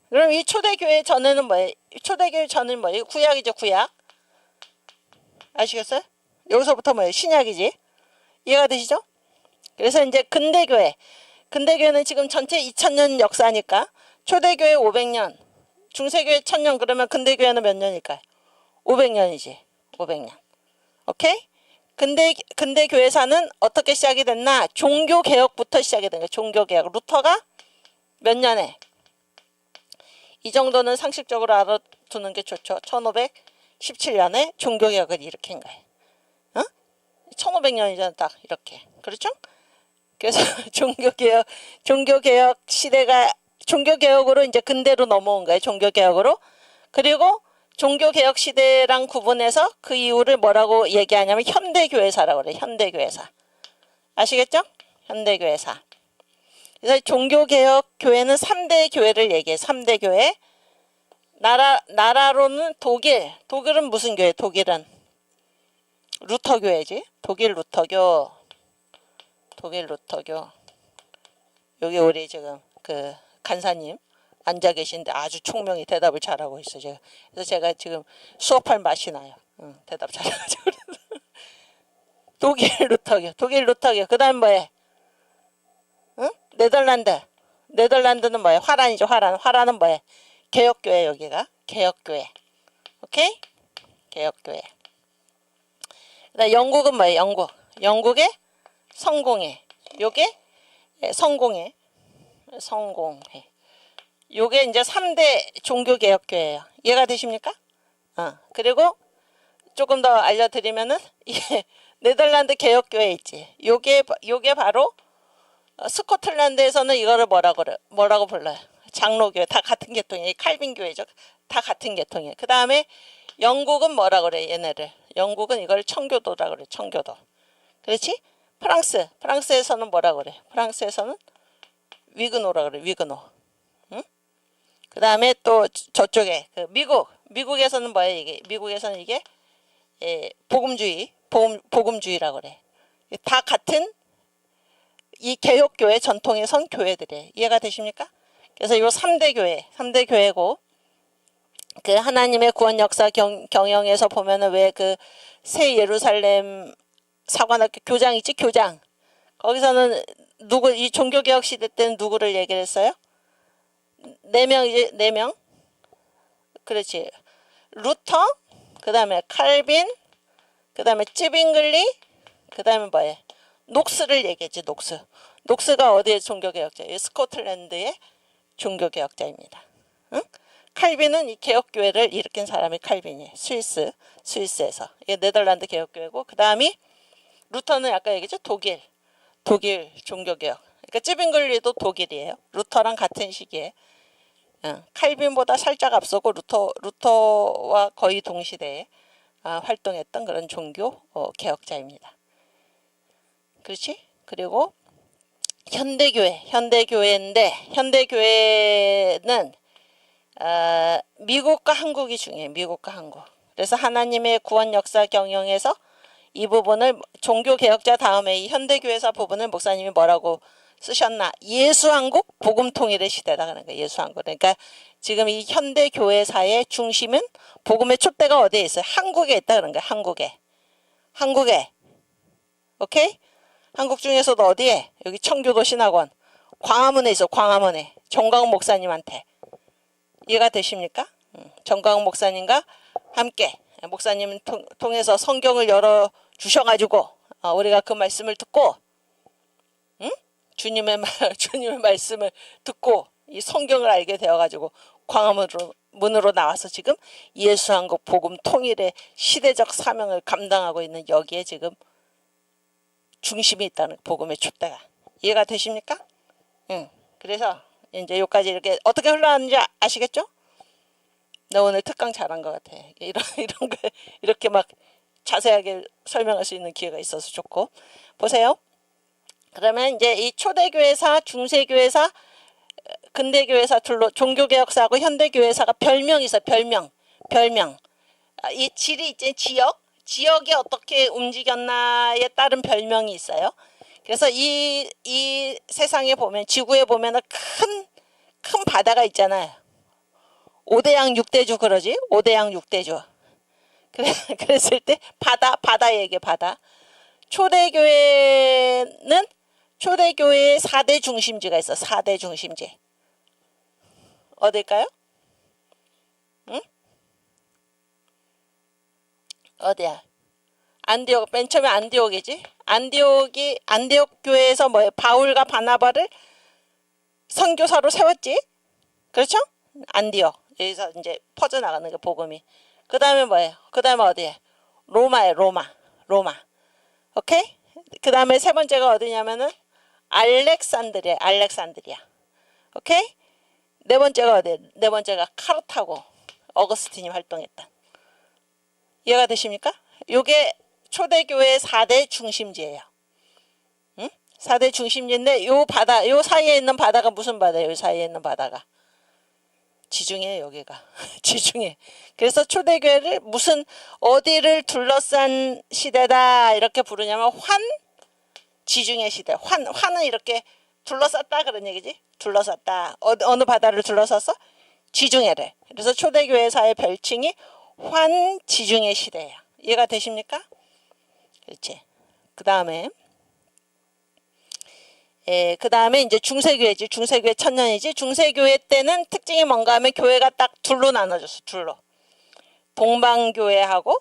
그럼 이 초대교회 전에는 뭐예요? 초대교회 전은 뭐예요? 구약이죠, 구약. 아시겠어요? 여기서부터 뭐예요? 신약이지. 이해가 되시죠? 그래서 이제 근대교회. 근대교회는 지금 전체 2000년 역사니까 초대교회 500년, 중세교회 1000년, 그러면 근대교회는 몇 년일까요? 500년이지. 500년. 오케이? 근대 교회사는 어떻게 시작이 됐나? 종교개혁부터 시작이 된 거예요. 종교개혁. 루터가 몇 년에? 이 정도는 상식적으로 알아두는 게 좋죠. 1517년에 종교개혁을 일으킨 거예요. 1500년이잖아, 딱 이렇게. 그렇죠? 그래서 종교개혁 시대가 종교개혁으로 이제 근대로 넘어온 거예요. 종교개혁으로. 그리고 종교개혁 시대랑 구분해서 그 이유를 뭐라고 얘기하냐면 현대교회사라고 그래요. 현대교회사. 아시겠죠? 현대교회사. 그래서 종교개혁 교회는 3대 교회를 얘기해요. 3대 교회. 나라로는 독일. 독일은 무슨 교회? 독일은 루터교회지. 독일 루터교. 여기 우리 지금 그 간사님 앉아 계신데 아주 총명히 대답을 잘하고 있어 제가. 그래서 제가 지금 수업할 맛이 나요. 대답 잘해가지고. 독일 루터교. 그다음 뭐해? 네덜란드는 뭐해? 화란이죠. 화란은 뭐해? 개혁교회. 여기가 개혁교회. 오케이? 개혁교회. 그다음 영국은 뭐해? 영국의 성공회. 요게 성공회. 요게 이제 3대 종교개혁교회예요. 이해가 되십니까? 그리고 조금 더 알려드리면은 이게 네덜란드 개혁교회 있지. 요게 바로 스코틀랜드에서는 이거를 뭐라고 불러요? 장로교회. 다 같은 계통이에요. 칼빈교회죠. 다 같은 계통이에요. 그 다음에 영국은 뭐라 그래? 얘네를. 영국은 이걸 청교도라 그래. 청교도. 그렇지? 프랑스에서는 뭐라 그래? 프랑스에서는 위그노라 그래. 위그노. 그 다음에 또 저쪽에 그 미국에서는 뭐예요? 미국에서는 이게 복음주의라고 그래. 다 같은 이 개혁교회 전통에 선 교회들이에요. 이해가 되십니까? 그래서 이 3대 교회고 그 하나님의 구원 역사 경영에서 보면은 왜 그 새 예루살렘 사관학교 교장 있지? 교장. 거기서는 이 종교개혁 시대 때는 누구를 얘기를 했어요? 4명이지, 4명. 그렇지. 루터, 그 다음에 칼빈, 그 다음에 찌빙글리, 그 다음에 뭐예요? 녹스를 얘기했지, 녹스가 어디의 종교개혁자예요? 스코틀랜드의 종교개혁자입니다. 응? 칼빈은 이 개혁교회를 일으킨 사람이 칼빈이에요. 스위스에서. 이게 네덜란드 개혁교회고, 그 다음이 루터는 아까 얘기했죠? 독일 종교개혁. 그러니까 찌빙글리도 독일이에요. 루터랑 같은 시기에. 칼빈보다 살짝 앞서고 루터와 거의 동시대에 활동했던 그런 종교 개혁자입니다. 그렇지? 그리고 현대교회인데 현대교회는 미국과 한국이 중요해요. 미국과 한국. 그래서 하나님의 구원 역사 경영에서 이 부분을 종교개혁자 다음에 이 현대교회사 부분을 목사님이 뭐라고 쓰셨나? 예수한국 복음통일의 시대다 그런 거예요. 예수한국. 그러니까 지금 이 현대교회사의 중심은 복음의 촛대가 어디에 있어요? 한국에 있다 그런 거예요. 한국에. 오케이? 한국 중에서도 어디에? 여기 청교도 신학원 광화문에 있어. 광화문에 정광훈 목사님한테. 이해가 되십니까? 정광훈 목사님과 함께 목사님 통해서 성경을 열어 주셔가지고 우리가 그 말씀을 듣고 주님의 말씀을 듣고 이 성경을 알게 되어가지고 광화문으로 나와서 지금 예수한국 복음 통일의 시대적 사명을 감당하고 있는 여기에 지금 중심이 있다는 복음의 촛대가. 이해가 되십니까? 그래서 이제 여기까지 이렇게 어떻게 흘러가는지 아시겠죠? 나 오늘 특강 잘한 것 같아. 이런 거 이렇게 막 자세하게 설명할 수 있는 기회가 있어서 좋고. 보세요. 그러면 이제 이 초대교회사, 중세교회사, 근대교회사 둘로 종교개혁사하고 현대교회사가 별명이 있어요. 별명. 이 질이 이제 지역이 어떻게 움직였나에 따른 별명이 있어요. 그래서 이 세상에 보면, 지구에 보면 큰 바다가 있잖아요. 5대양 6대주 그러지? 5대양 6대주. 그랬을 때 바다 얘기 바다. 초대교회의 4대 중심지가 있어. 4대 중심지. 어딜까요? 어디야? 안디옥. 맨 처음에 안디옥이지. 안디옥 교회에서 뭐예요? 바울과 바나바를 선교사로 세웠지. 그렇죠? 안디옥. 여기서 이제 퍼져나가는 게 복음이. 그 다음에 뭐예요? 그 다음에 어디에? 로마에 로마. 오케이? 그 다음에 세 번째가 어디냐면은 알렉산드리아. 오케이? 네 번째가 어디에? 네 번째가 카르타고. 어거스틴이 활동했다. 이해가 되십니까? 요게 초대교회의 4대 중심지예요. 4대 중심지인데 요 사이에 있는 바다가 무슨 바다예요? 요 사이에 있는 바다가 지중해예요. 여기가 지중해. 그래서 초대교회를 어디를 둘러싼 시대다 이렇게 부르냐면 지중해 시대. 환은 이렇게 둘러쌌다 그런 얘기지. 둘러쌌다. 어느 바다를 둘러쌌어? 지중해를. 그래서 초대교회사의 별칭이 지중해 시대예요. 이해가 되십니까? 그렇지. 그 다음에 이제 중세교회지. 중세교회 천년이지. 중세교회 때는 특징이 뭔가 하면 교회가 딱 둘로 나눠졌어. 둘로. 동방교회하고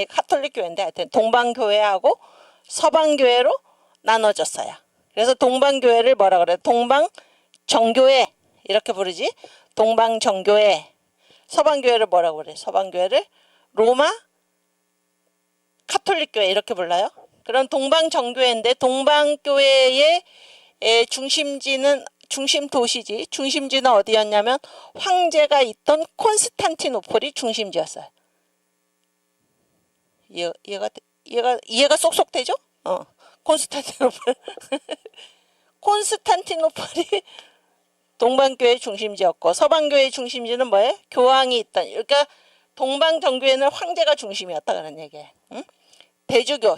카톨릭 교회인데 하여튼 동방교회하고 서방교회로 나눠졌어요. 그래서 동방교회를 뭐라 그래? 동방정교회 이렇게 부르지. 동방정교회. 서방교회를 뭐라고 그래? 서방교회를 로마 카톨릭교회 이렇게 불러요. 그럼 동방정교회인데 동방교회의 중심 도시지. 중심지는 어디였냐면 황제가 있던 콘스탄티노플이 중심지였어요. 이해가 쏙쏙 되죠? 콘스탄티노플. 콘스탄티노플이 동방교회 중심지였고 서방교회 중심지는 뭐예요? 교황이 있던. 그러니까 동방정교회는 황제가 중심이었다 그런 얘기예요. 대주교,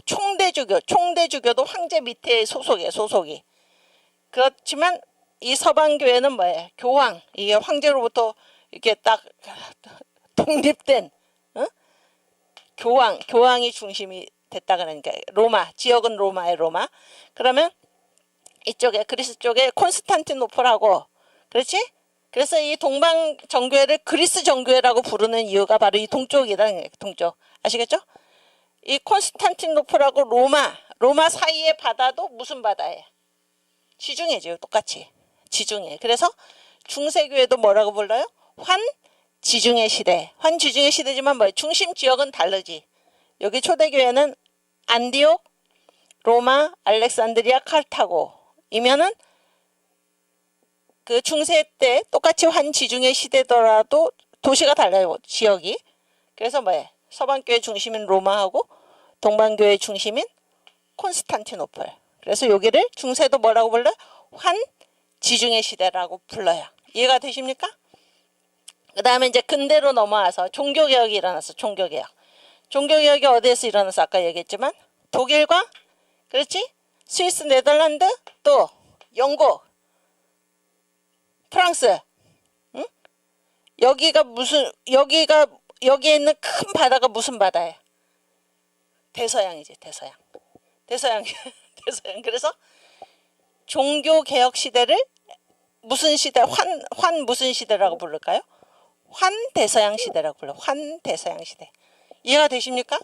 총대주교도 황제 밑에 소속이. 그렇지만 이 서방교회는 뭐예요? 교황, 이게 황제로부터 이렇게 딱 독립된 교황이 중심이 됐다 그러니까 지역은 로마의 로마. 그러면 이쪽에 그리스 쪽에 콘스탄티노플하고 그렇지? 그래서 이 동방 정교회를 그리스 정교회라고 부르는 이유가 바로 이 동쪽이다. 동쪽. 아시겠죠? 이 콘스탄티노플하고 로마 사이의 바다도 무슨 바다예요? 지중해죠. 똑같이. 지중해. 그래서 중세교회도 뭐라고 불러요? 지중해 시대. 지중해 시대지만 뭐예요? 중심 지역은 다르지. 여기 초대교회는 안디옥, 로마, 알렉산드리아, 카르타고 이면은 그 중세 때 똑같이 지중해 시대더라도 도시가 달라요. 지역이. 그래서 뭐예요? 서방교회 중심인 로마하고 동방교회 중심인 콘스탄티노플. 그래서 여기를 중세도 뭐라고 불러요? 지중해 시대라고 불러요. 이해가 되십니까? 그 다음에 이제 근대로 넘어와서 종교개혁이 일어났어. 종교개혁이 어디에서 일어났어? 아까 얘기했지만 독일과 그렇지? 스위스, 네덜란드, 또 영국, 프랑스. 응? 여기에 있는 큰 바다가 무슨 바다예요? 대서양이지. 대서양. 대서양. 그래서 종교개혁 시대를 무슨 시대, 환 무슨 시대라고 부를까요? 환대서양 시대라고 불러. 환대서양 시대. 이해가 되십니까?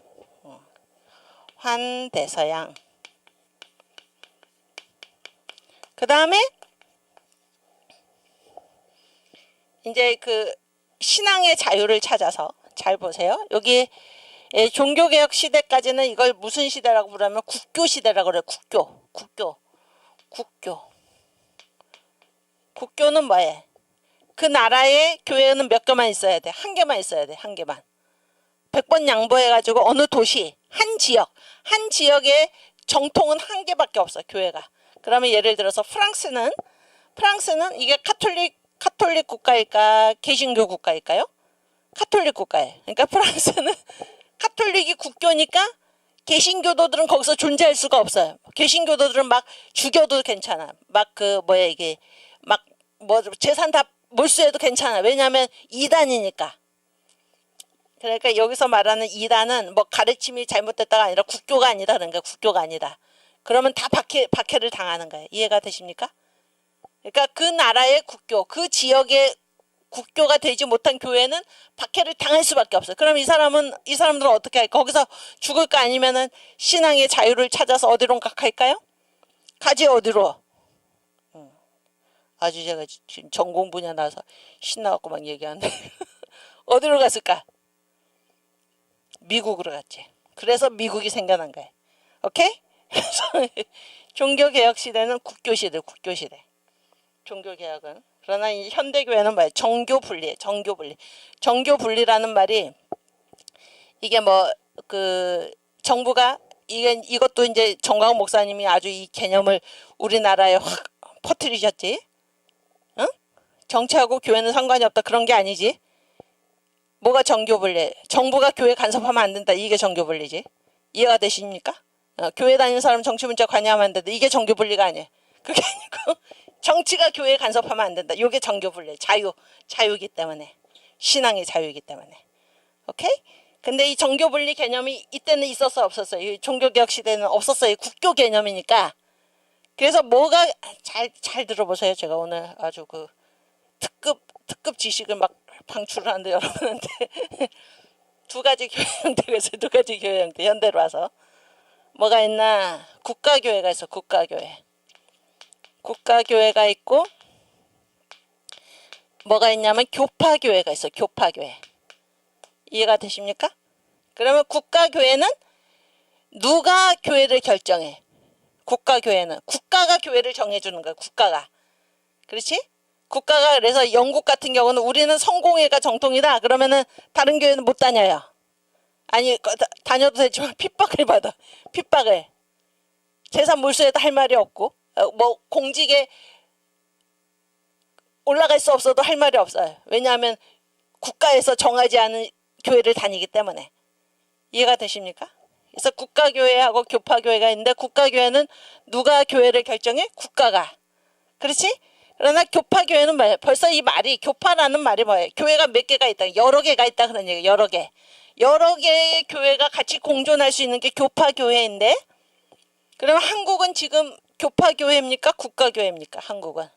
환대서양. 그 다음에 이제 그 신앙의 자유를 찾아서 잘 보세요. 여기 종교개혁 시대까지는 이걸 무슨 시대라고 부르면 국교 시대라고 그래요. 국교는 뭐예요? 그 나라의 교회는 몇 개만 있어야 돼. 한 개만 있어야 돼. 한 개만. 100번 양보해가지고 어느 도시, 한 지역의 정통은 한 개밖에 없어. 교회가. 그러면 예를 들어서 프랑스는 이게 카톨릭 국가일까? 개신교 국가일까요? 카톨릭 국가예요. 그러니까 프랑스는 카톨릭이 국교니까 개신교도들은 거기서 존재할 수가 없어요. 개신교도들은 막 죽여도 괜찮아. 막 그 뭐야 이게 막 뭐 재산 다 몰수해도 괜찮아. 왜냐하면 이단이니까. 그러니까 여기서 말하는 이단은 뭐 가르침이 잘못됐다가 아니라 국교가 아니다. 그러니까 국교가 아니다. 그러면 다 박해를 당하는 거예요. 이해가 되십니까? 그러니까 그 나라의 국교, 그 지역의 국교가 되지 못한 교회는 박해를 당할 수밖에 없어요. 그럼 이 사람들은 어떻게 할까? 거기서 죽을까? 아니면은 신앙의 자유를 찾아서 어디로 갈까요? 가지 어디로? 아주 제가 지금 전공 분야 나와서 신나갖고 막 얘기하는데 어디로 갔을까? 미국으로 갔지. 그래서 미국이 생겨난 거예요. 오케이? 그래서 종교개혁 시대는 국교시대. 종교개혁은. 그러나 이 현대교회는 뭐예요? 정교분리예요. 정교분리라는 말이 이게 뭐 그 정부가 이것도 이제 정광훈 목사님이 아주 이 개념을 우리나라에 확 퍼뜨리셨지. 응? 정치하고 교회는 상관이 없다. 그런 게 아니지. 뭐가 정교분리? 정부가 교회 간섭하면 안 된다. 이게 정교분리지. 이해가 되십니까? 교회 다니는 사람 정치 문제 관여하면 안 된다. 이게 정교분리가 아니에요. 그게 아니고 정치가 교회에 간섭하면 안 된다. 이게 정교분리. 자유이기 때문에. 신앙의 자유이기 때문에. 오케이? 근데 이 정교분리 개념이 이때는 있었어 없었어요? 이 종교개혁 시대는 없었어요. 국교 개념이니까. 그래서 뭐가 잘 들어보세요. 제가 오늘 아주 그 특급 지식을 막 방출을 하는데 여러분한테 두 가지 교회 형태가 있어요. 두 가지 교회 형태. 현대로 와서 뭐가 있나? 국가교회가 있어. 국가교회가 있고 뭐가 있냐면 교파교회가 있어. 교파교회. 이해가 되십니까? 그러면 국가교회는 누가 교회를 결정해? 국가교회는 국가가 교회를 정해주는 거야. 국가가. 그렇지? 국가가. 그래서 영국 같은 경우는 우리는 성공회가 정통이다. 그러면은 다른 교회는 못 다녀요. 아니 다녀도 되지만 핍박을 받아. 핍박을. 재산 몰수해도 할 말이 없고 뭐 공직에 올라갈 수 없어도 할 말이 없어요. 왜냐하면 국가에서 정하지 않은 교회를 다니기 때문에. 이해가 되십니까? 그래서 국가교회하고 교파교회가 있는데 국가교회는 누가 교회를 결정해? 국가가. 그렇지? 그러나 교파교회는 뭐예요? 벌써 이 말이 교파라는 말이 뭐예요? 교회가 몇 개가 있다. 여러 개가 있다 그런 얘기예요. 여러 개. 여러 개의 교회가 같이 공존할 수 있는 게 교파교회인데 그러면 한국은 지금 교파교회입니까? 국가교회입니까? 한국은.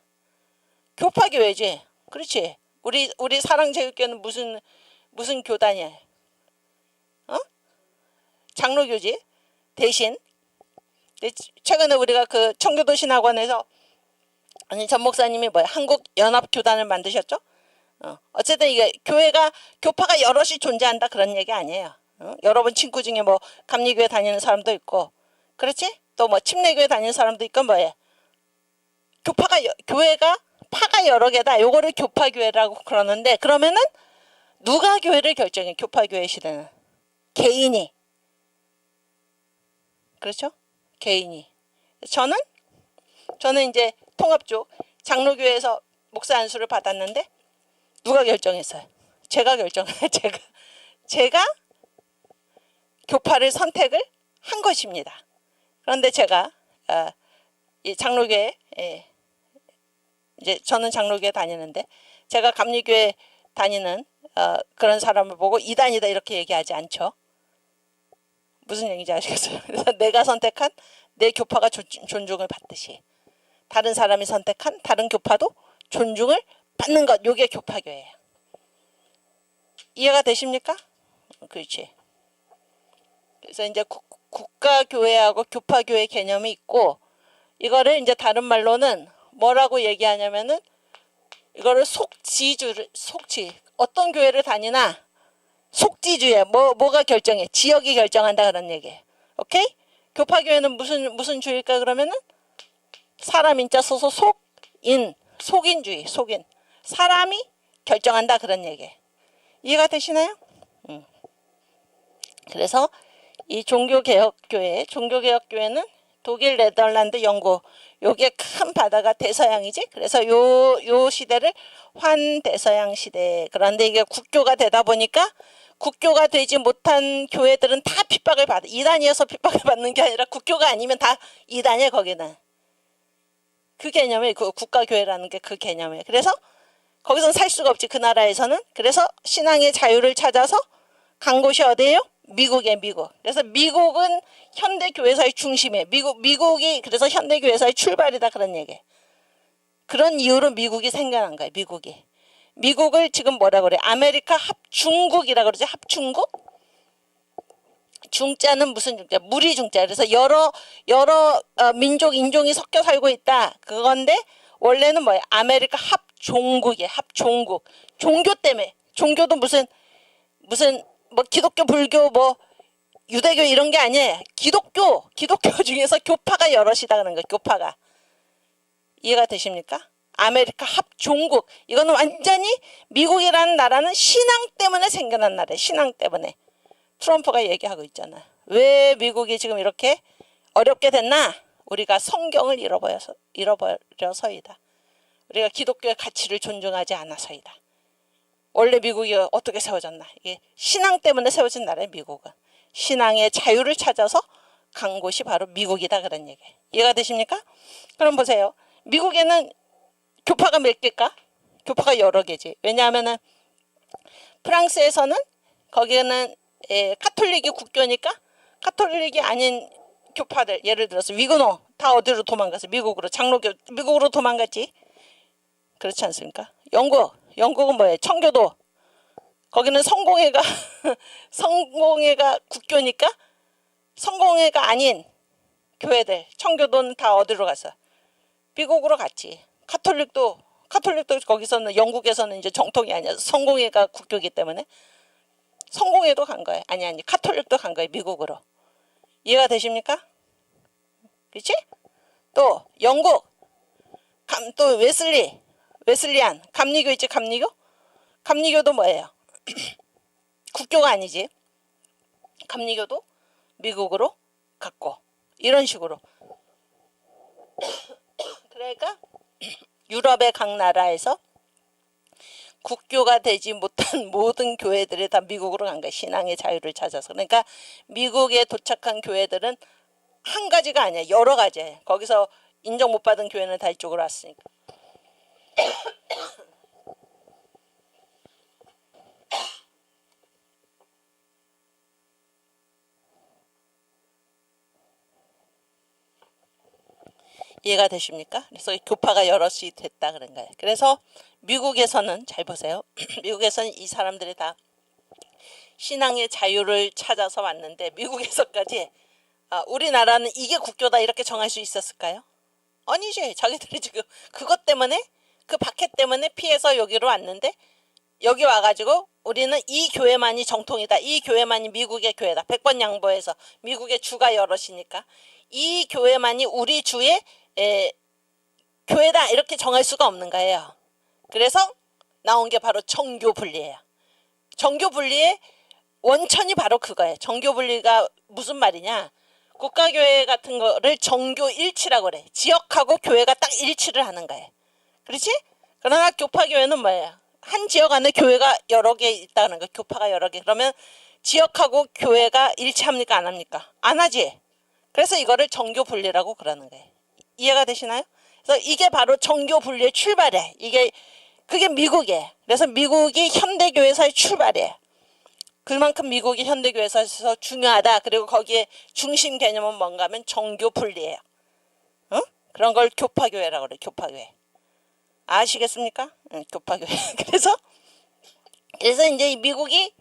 교파교회지. 그렇지. 우리 사랑제일교회는 무슨 교단이야? 장로교지. 대신 최근에 우리가 그 청교도 신학원에서 전 목사님이 뭐야? 한국연합교단을 만드셨죠? 어쨌든 이게 교파가 여럿이 존재한다 그런 얘기 아니에요. 여러분 친구 중에 뭐 감리교회 다니는 사람도 있고, 그렇지? 또 뭐 침례교회 다니는 사람도 있고 뭐예요? 교회가 파가 여러 개다. 요거를 교파교회라고 그러는데 그러면은 누가 교회를 결정해? 교파교회 시대는 개인이. 그렇죠? 개인이. 저는 이제 통합 쪽 장로교회에서 목사 안수를 받았는데 누가 결정했어요? 제가 결정해요. 제가 교파를 선택을 한 것입니다. 그런데 제가 이 장로교회 이제 저는 장로교회 다니는데 제가 감리교회 다니는 그런 사람을 보고 이단이다 이렇게 얘기하지 않죠. 무슨 얘기인지 아시겠어요? 그래서 내가 선택한 내 교파가 존중을 받듯이 다른 사람이 선택한 다른 교파도 존중을 받는 것. 요게 교파교회예요. 이해가 되십니까? 그렇지. 그래서 이제 국가교회하고 교파교회 개념이 있고, 이거를 이제 다른 말로는 뭐라고 얘기하냐면은 이거를 속지. 어떤 교회를 다니나 속지주의. 뭐가 결정해? 지역이 결정한다 그런 얘기예요. 오케이? 교파교회는 무슨 주의일까 그러면은 사람 인자 써서 속인주의. 속인. 사람이 결정한다 그런 얘기예요. 이해가 되시나요? 그래서 이 종교개혁교회는 독일, 네덜란드, 영국, 요게 큰 바다가 대서양이지. 그래서 요 시대를 환대서양 시대. 그런데 이게 국교가 되다 보니까 국교가 되지 못한 교회들은 다 핍박을 받아. 이단이어서 핍박을 받는 게 아니라 국교가 아니면 다 이단이야 거기는. 그 개념이 그 국가교회라는 게 그 개념이에요. 그래서 거기서는 살 수가 없지 그 나라에서는. 그래서 신앙의 자유를 찾아서 간 곳이 어디예요? 미국에 미국. 그래서 미국은 현대교회사의 중심이에요. 미국이 그래서 현대교회사의 출발이다 그런 얘기예요. 그런 이유로 미국이 생겨난 거예요. 미국을 지금 뭐라 그래? 아메리카 합중국이라 그러지. 합중국? 중자는 무슨 중자? 무리 중자. 그래서 여러 민족 인종이 섞여 살고 있다. 그건데 원래는 뭐예요? 아메리카 합종국이에요. 합종국. 종교 때문에. 종교도 무슨 뭐 기독교, 불교, 뭐 유대교 이런 게 아니에요. 기독교 중에서 교파가 여럿이다 그런 거예요. 교파가. 이해가 되십니까? 아메리카 합종국. 이거는 완전히 미국이라는 나라는 신앙 때문에 생겨난 나라예요. 신앙 때문에. 트럼프가 얘기하고 있잖아. 왜 미국이 지금 이렇게 어렵게 됐나? 우리가 성경을 잃어버려서이다. 우리가 기독교의 가치를 존중하지 않아서이다. 원래 미국이 어떻게 세워졌나? 이게 신앙 때문에 세워진 나라예요. 미국은. 신앙의 자유를 찾아서 간 곳이 바로 미국이다 그런 얘기예요. 이해가 되십니까? 그럼 보세요. 미국에는 교파가 몇 개일까? 교파가 여러 개지. 왜냐하면은 프랑스에서는 거기는 카톨릭이 국교니까 카톨릭이 아닌 교파들, 예를 들어서 위그노 다 어디로 도망갔어? 미국으로. 장로교 미국으로 도망갔지. 그렇지 않습니까? 영국은 뭐예요? 청교도. 거기는 성공회가 국교니까 성공회가 아닌 교회들, 청교도는 다 어디로 갔어? 미국으로 갔지. 카톨릭도 거기서는 영국에서는 이제 정통이 아니야. 성공회가 국교이기 때문에 성공회도 간 거예요. 아니 카톨릭도 간 거예요. 미국으로. 이해가 되십니까? 그렇지? 또 영국 또 웨슬리안 감리교 있지. 감리교도 뭐예요? 국교가 아니지. 감리교도 미국으로 갔고 이런 식으로. 그러니까 유럽의 각 나라에서 국교가 되지 못한 모든 교회들이 다 미국으로 간 거예요. 신앙의 자유를 찾아서. 그러니까 미국에 도착한 교회들은 한 가지가 아니야. 여러 가지예요. 거기서 인정 못 받은 교회는 다 이쪽으로 왔으니까. 이해가 되십니까? 그래서 교파가 여럿이 됐다 그런 거예요. 그래서 미국에서는 잘 보세요. 미국에서는 이 사람들이 다 신앙의 자유를 찾아서 왔는데 미국에서까지 우리나라는 이게 국교다 이렇게 정할 수 있었을까요? 아니지. 자기들이 지금 그것 때문에 그 박해 때문에 피해서 여기로 왔는데 여기 와가지고 우리는 이 교회만이 정통이다. 이 교회만이 미국의 교회다. 100번 양보해서 미국의 주가 여럿이니까 이 교회만이 우리 주의 교회다 이렇게 정할 수가 없는 거예요. 그래서 나온 게 바로 정교분리예요. 정교분리의 원천이 바로 그거예요. 정교분리가 무슨 말이냐? 국가교회 같은 거를 정교일치라고 그래. 지역하고 교회가 딱 일치를 하는 거예요. 그렇지? 그러나 교파교회는 뭐예요? 한 지역 안에 교회가 여러 개 있다는 거. 교파가 여러 개. 그러면 지역하고 교회가 일치합니까? 안 합니까? 안 하지. 그래서 이거를 정교분리라고 그러는 거예요. 이해가 되시나요? 그래서 이게 바로 정교분리의 출발이에요. 그게 미국이에요. 그래서 미국이 현대교회사의 출발이에요. 그만큼 미국이 현대교회에서 중요하다. 그리고 거기에 중심 개념은 뭔가 하면 정교 분리예요. 어? 그런 걸 교파교회라고 그래. 교파교회. 아시겠습니까? 응, 교파교회. 그래서 이제 미국이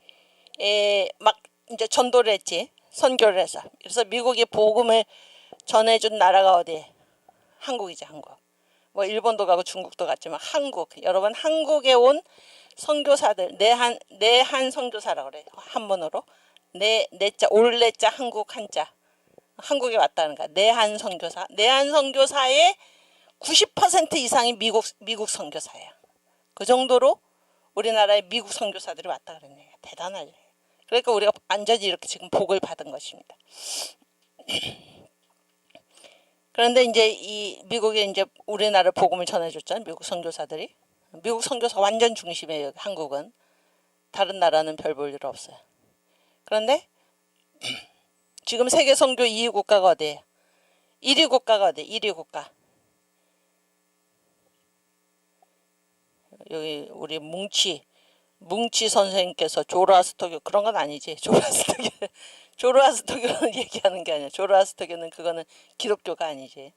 막 이제 전도를 했지. 선교를 해서. 그래서 미국이 복음을 전해준 나라가 어디? 한국이지, 한국. 뭐 일본도 가고 중국도 갔지만 한국. 여러분 한국에 온 선교사들, 내한 선교사라고 그래. 한문으로. 내자, 올내자, 한국 한자. 한국에 왔다는 거야. 내한 선교사. 내한 선교사의 90% 이상이 미국 선교사예요. 그 정도로 우리나라에 미국 선교사들이 왔다 그러는 얘기야. 대단하지. 그러니까 우리가 완전히 이렇게 지금 복을 받은 것입니다. 그런데 이제 이 미국에 이제 우리나라 복음을 전해줬잖아요. 미국 선교사들이. 미국 선교사 완전 중심이에요. 한국은. 다른 나라는 별 볼 일 없어요. 그런데 지금 세계 선교 2위 국가가 어디예요? 1위 국가가 어디예요? 1위 국가. 여기 우리 뭉치 선생님께서 조로아스터교 그런 건 아니지. 조로아스터교는 얘기하는 게 아니야. 조로아스터교는 그거는 기독교가 아니지.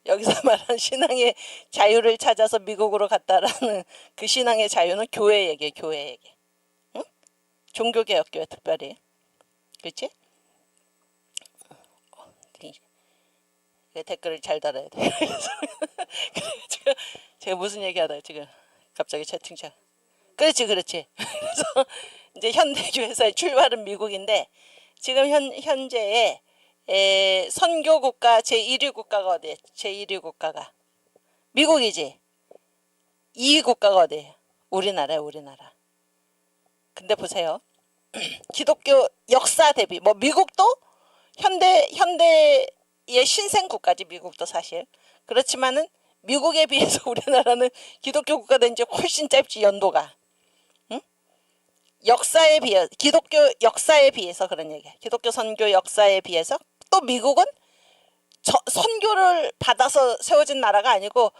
여기서 말하는 신앙의 자유를 찾아서 미국으로 갔다라는 그 신앙의 자유는 교회 얘기예요. 교회 얘기. 응? 종교개혁교회 특별히. 그렇지? 댓글을 잘 달아야 돼. 그래서 제가 무슨 얘기하다가 지금 갑자기 채팅창. 그렇지. 그래서 이제 현대교회에서의 출발은 미국인데 지금 현재의 선교국가 제1위 국가가 어디예요? 제1위 국가가 미국이지. 2위 국가가 어디예요? 우리나라예요. 우리나라. 근데 보세요. 기독교 역사 대비 뭐 미국도 현대의 신생 국가지. 미국도 사실. 그렇지만은 미국에 비해서 우리나라는 기독교 국가 된 지 훨씬 짧지. 연도가. 응? 역사에 비해 기독교 역사에 비해서 그런 얘기야. 기독교 선교 역사에 비해서 또 미국은 선교를 받아서 세워진 나라가 아니고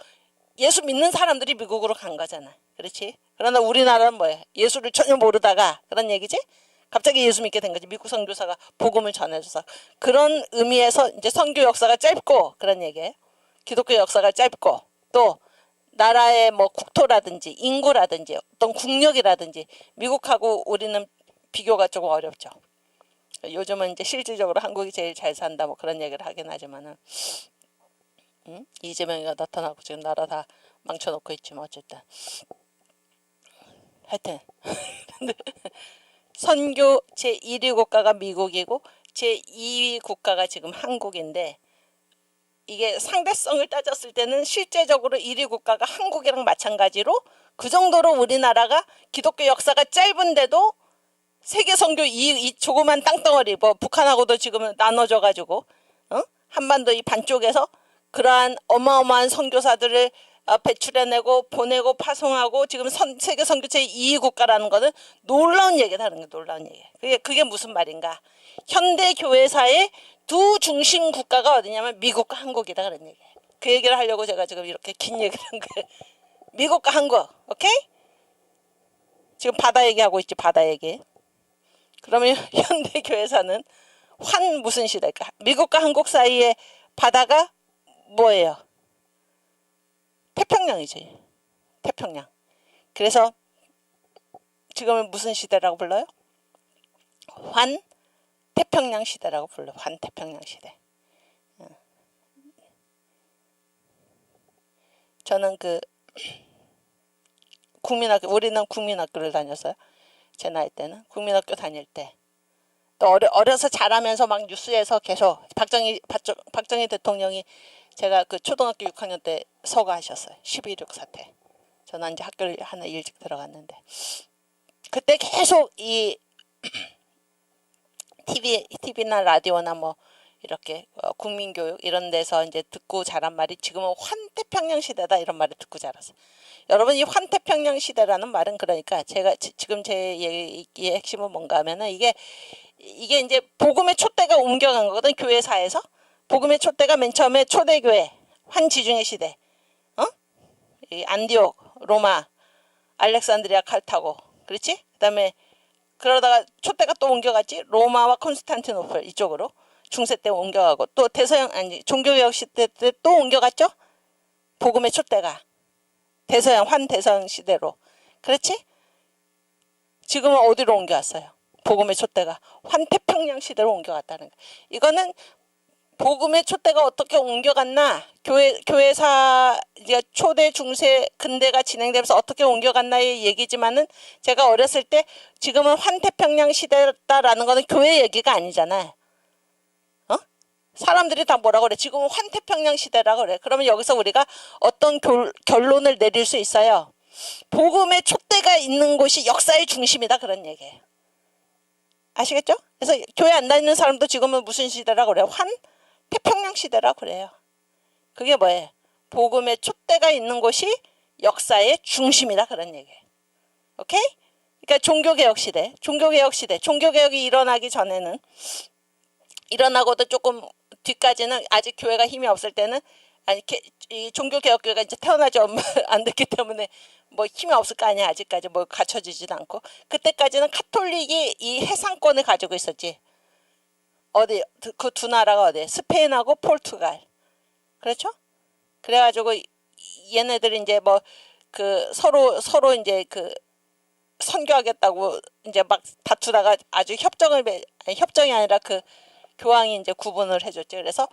예수 믿는 사람들이 미국으로 간 거잖아. 그렇지? 그러나 우리나라는 뭐야? 예수를 전혀 모르다가 그런 얘기지? 갑자기 예수 믿게 된 거지. 미국 선교사가 복음을 전해줘서. 그런 의미에서 이제 선교 역사가 짧고 그런 얘기예요. 기독교 역사가 짧고 또 나라의 뭐 국토라든지 인구라든지 어떤 국력이라든지 미국하고 우리는 비교가 조금 어렵죠. 요즘은 이제 실질적으로 한국이 제일 잘 산다 뭐 그런 얘기를 하긴 하지만은 이재명이가 나타나고 지금 나라 다 망쳐놓고 있지만 어쨌든 하여튼 근데 선교 제1위 국가가 미국이고 제2위 국가가 지금 한국인데 이게 상대성을 따졌을 때는 실제적으로 1위 국가가 한국이랑 마찬가지로 그 정도로 우리나라가 기독교 역사가 짧은데도 세계 선교 이 조그만 땅덩어리 뭐 북한하고도 지금 나눠져 가지고 한반도 이 반쪽에서 그러한 어마어마한 선교사들을 배출해내고 보내고 파송하고 지금 세계 선교체 2위 국가라는 거는 놀라운 얘기다 하는 거예요. 놀라운 얘기. 그게 무슨 말인가? 현대 교회사의 두 중심 국가가 어디냐면 미국과 한국이다 그런 얘기예요. 그 얘기를 하려고 제가 지금 이렇게 긴 얘기를 한 거예요. 미국과 한국. 오케이? 지금 바다 얘기하고 있지. 바다 얘기. 그러면 현대 교회사는 무슨 시대일까? 미국과 한국 사이의 바다가 뭐예요? 태평양이지. 태평양. 그래서 지금은 무슨 시대라고 불러요? 환태평양 시대라고 불러요. 환태평양 시대. 저는 우리는 국민학교를 다녔어요. 제 나이 때는. 국민학교 다닐 때. 또 어려서 자라면서 막 뉴스에서 계속 박정희 대통령이 제가 그 초등학교 6학년 때 서거하셨어요. 12.16 사태. 저는 이제 학교를 하나 일찍 들어갔는데 그때 계속 이 TV나 라디오나 뭐 이렇게 국민교육 이런 데서 이제 듣고 자란 말이 지금은 환태평양 시대다 이런 말을 듣고 자랐어요. 여러분 이 환태평양 시대라는 말은 그러니까 제가 지금 제 얘기의 핵심은 뭔가 하면은 이게 이제 복음의 촛대가 옮겨간 거거든. 교회사에서 복음의 촛대가 맨 처음에 초대교회 환지중의 시대 이 안디옥 로마 알렉산드리아 칼타고 그렇지? 그다음에 그러다가 촛대가 또 옮겨갔지. 로마와 콘스탄티노플 이쪽으로 중세 때 옮겨가고, 또 대서양 아니 종교개혁 시대 때 또 옮겨갔죠. 복음의 촛대가 대서양 환대서양 시대로. 그렇지? 지금은 어디로 옮겨왔어요? 복음의 촛대가 환태평양 시대로 옮겨갔다는 거. 이거는 복음의 촛대가 어떻게 옮겨갔나, 교회사 이제 초대 중세 근대가 진행되면서 어떻게 옮겨갔나의 얘기지만은, 제가 어렸을 때 지금은 환태평양 시대다라는 거는 교회 얘기가 아니잖아요. 사람들이 다 뭐라 그래? 지금은 환태평양 시대라고 그래. 그러면 여기서 우리가 어떤 결론을 내릴 수 있어요? 복음의 촛대가 있는 곳이 역사의 중심이다, 그런 얘기예요. 아시겠죠? 그래서 교회 안 다니는 사람도 지금은 무슨 시대라고 그래요? 환태평양 시대라고 그래요. 그게 뭐예요? 복음의 촛대가 있는 곳이 역사의 중심이다, 그런 얘기예요. 오케이? 그러니까 종교개혁 시대, 종교개혁이 일어나기 전에는, 일어나고도 조금 뒤까지는 아직 교회가 힘이 없을 때는, 아니 이 종교개혁교회가 이제 태어나지 안 됐기 때문에 뭐 힘이 없을 거 아니야. 아직까지 뭐 갖춰지지도 않고. 그때까지는 카톨릭이 이 해상권을 가지고 있었지. 어디 그 두 나라가 어디? 스페인하고 포르투갈. 그렇죠? 그래가지고 얘네들이 이제 뭐 그 서로 이제 그 선교하겠다고 이제 막 다투다가 아주 협정이 아니라 그 교황이 이제 구분을 해줬지. 그래서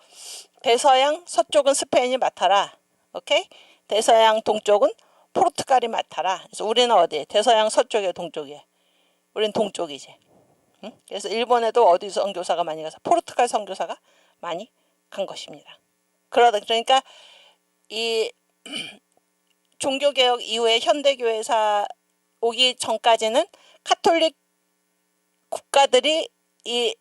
대서양 서쪽은 스페인이 맡아라. 오케이? 대서양 동쪽은 포르투갈이 맡아라. 그래서 우리는 어디에? 대서양 서쪽에 동쪽이에. 우리는 동쪽이지. 응? 그래서 일본에도 어디 선교사가 많이 가서 포르투갈 선교사가 많이 간 것입니다. 그러니까 이 종교개혁 이후에 현대교회사 오기 전까지는 카톨릭 국가들이 이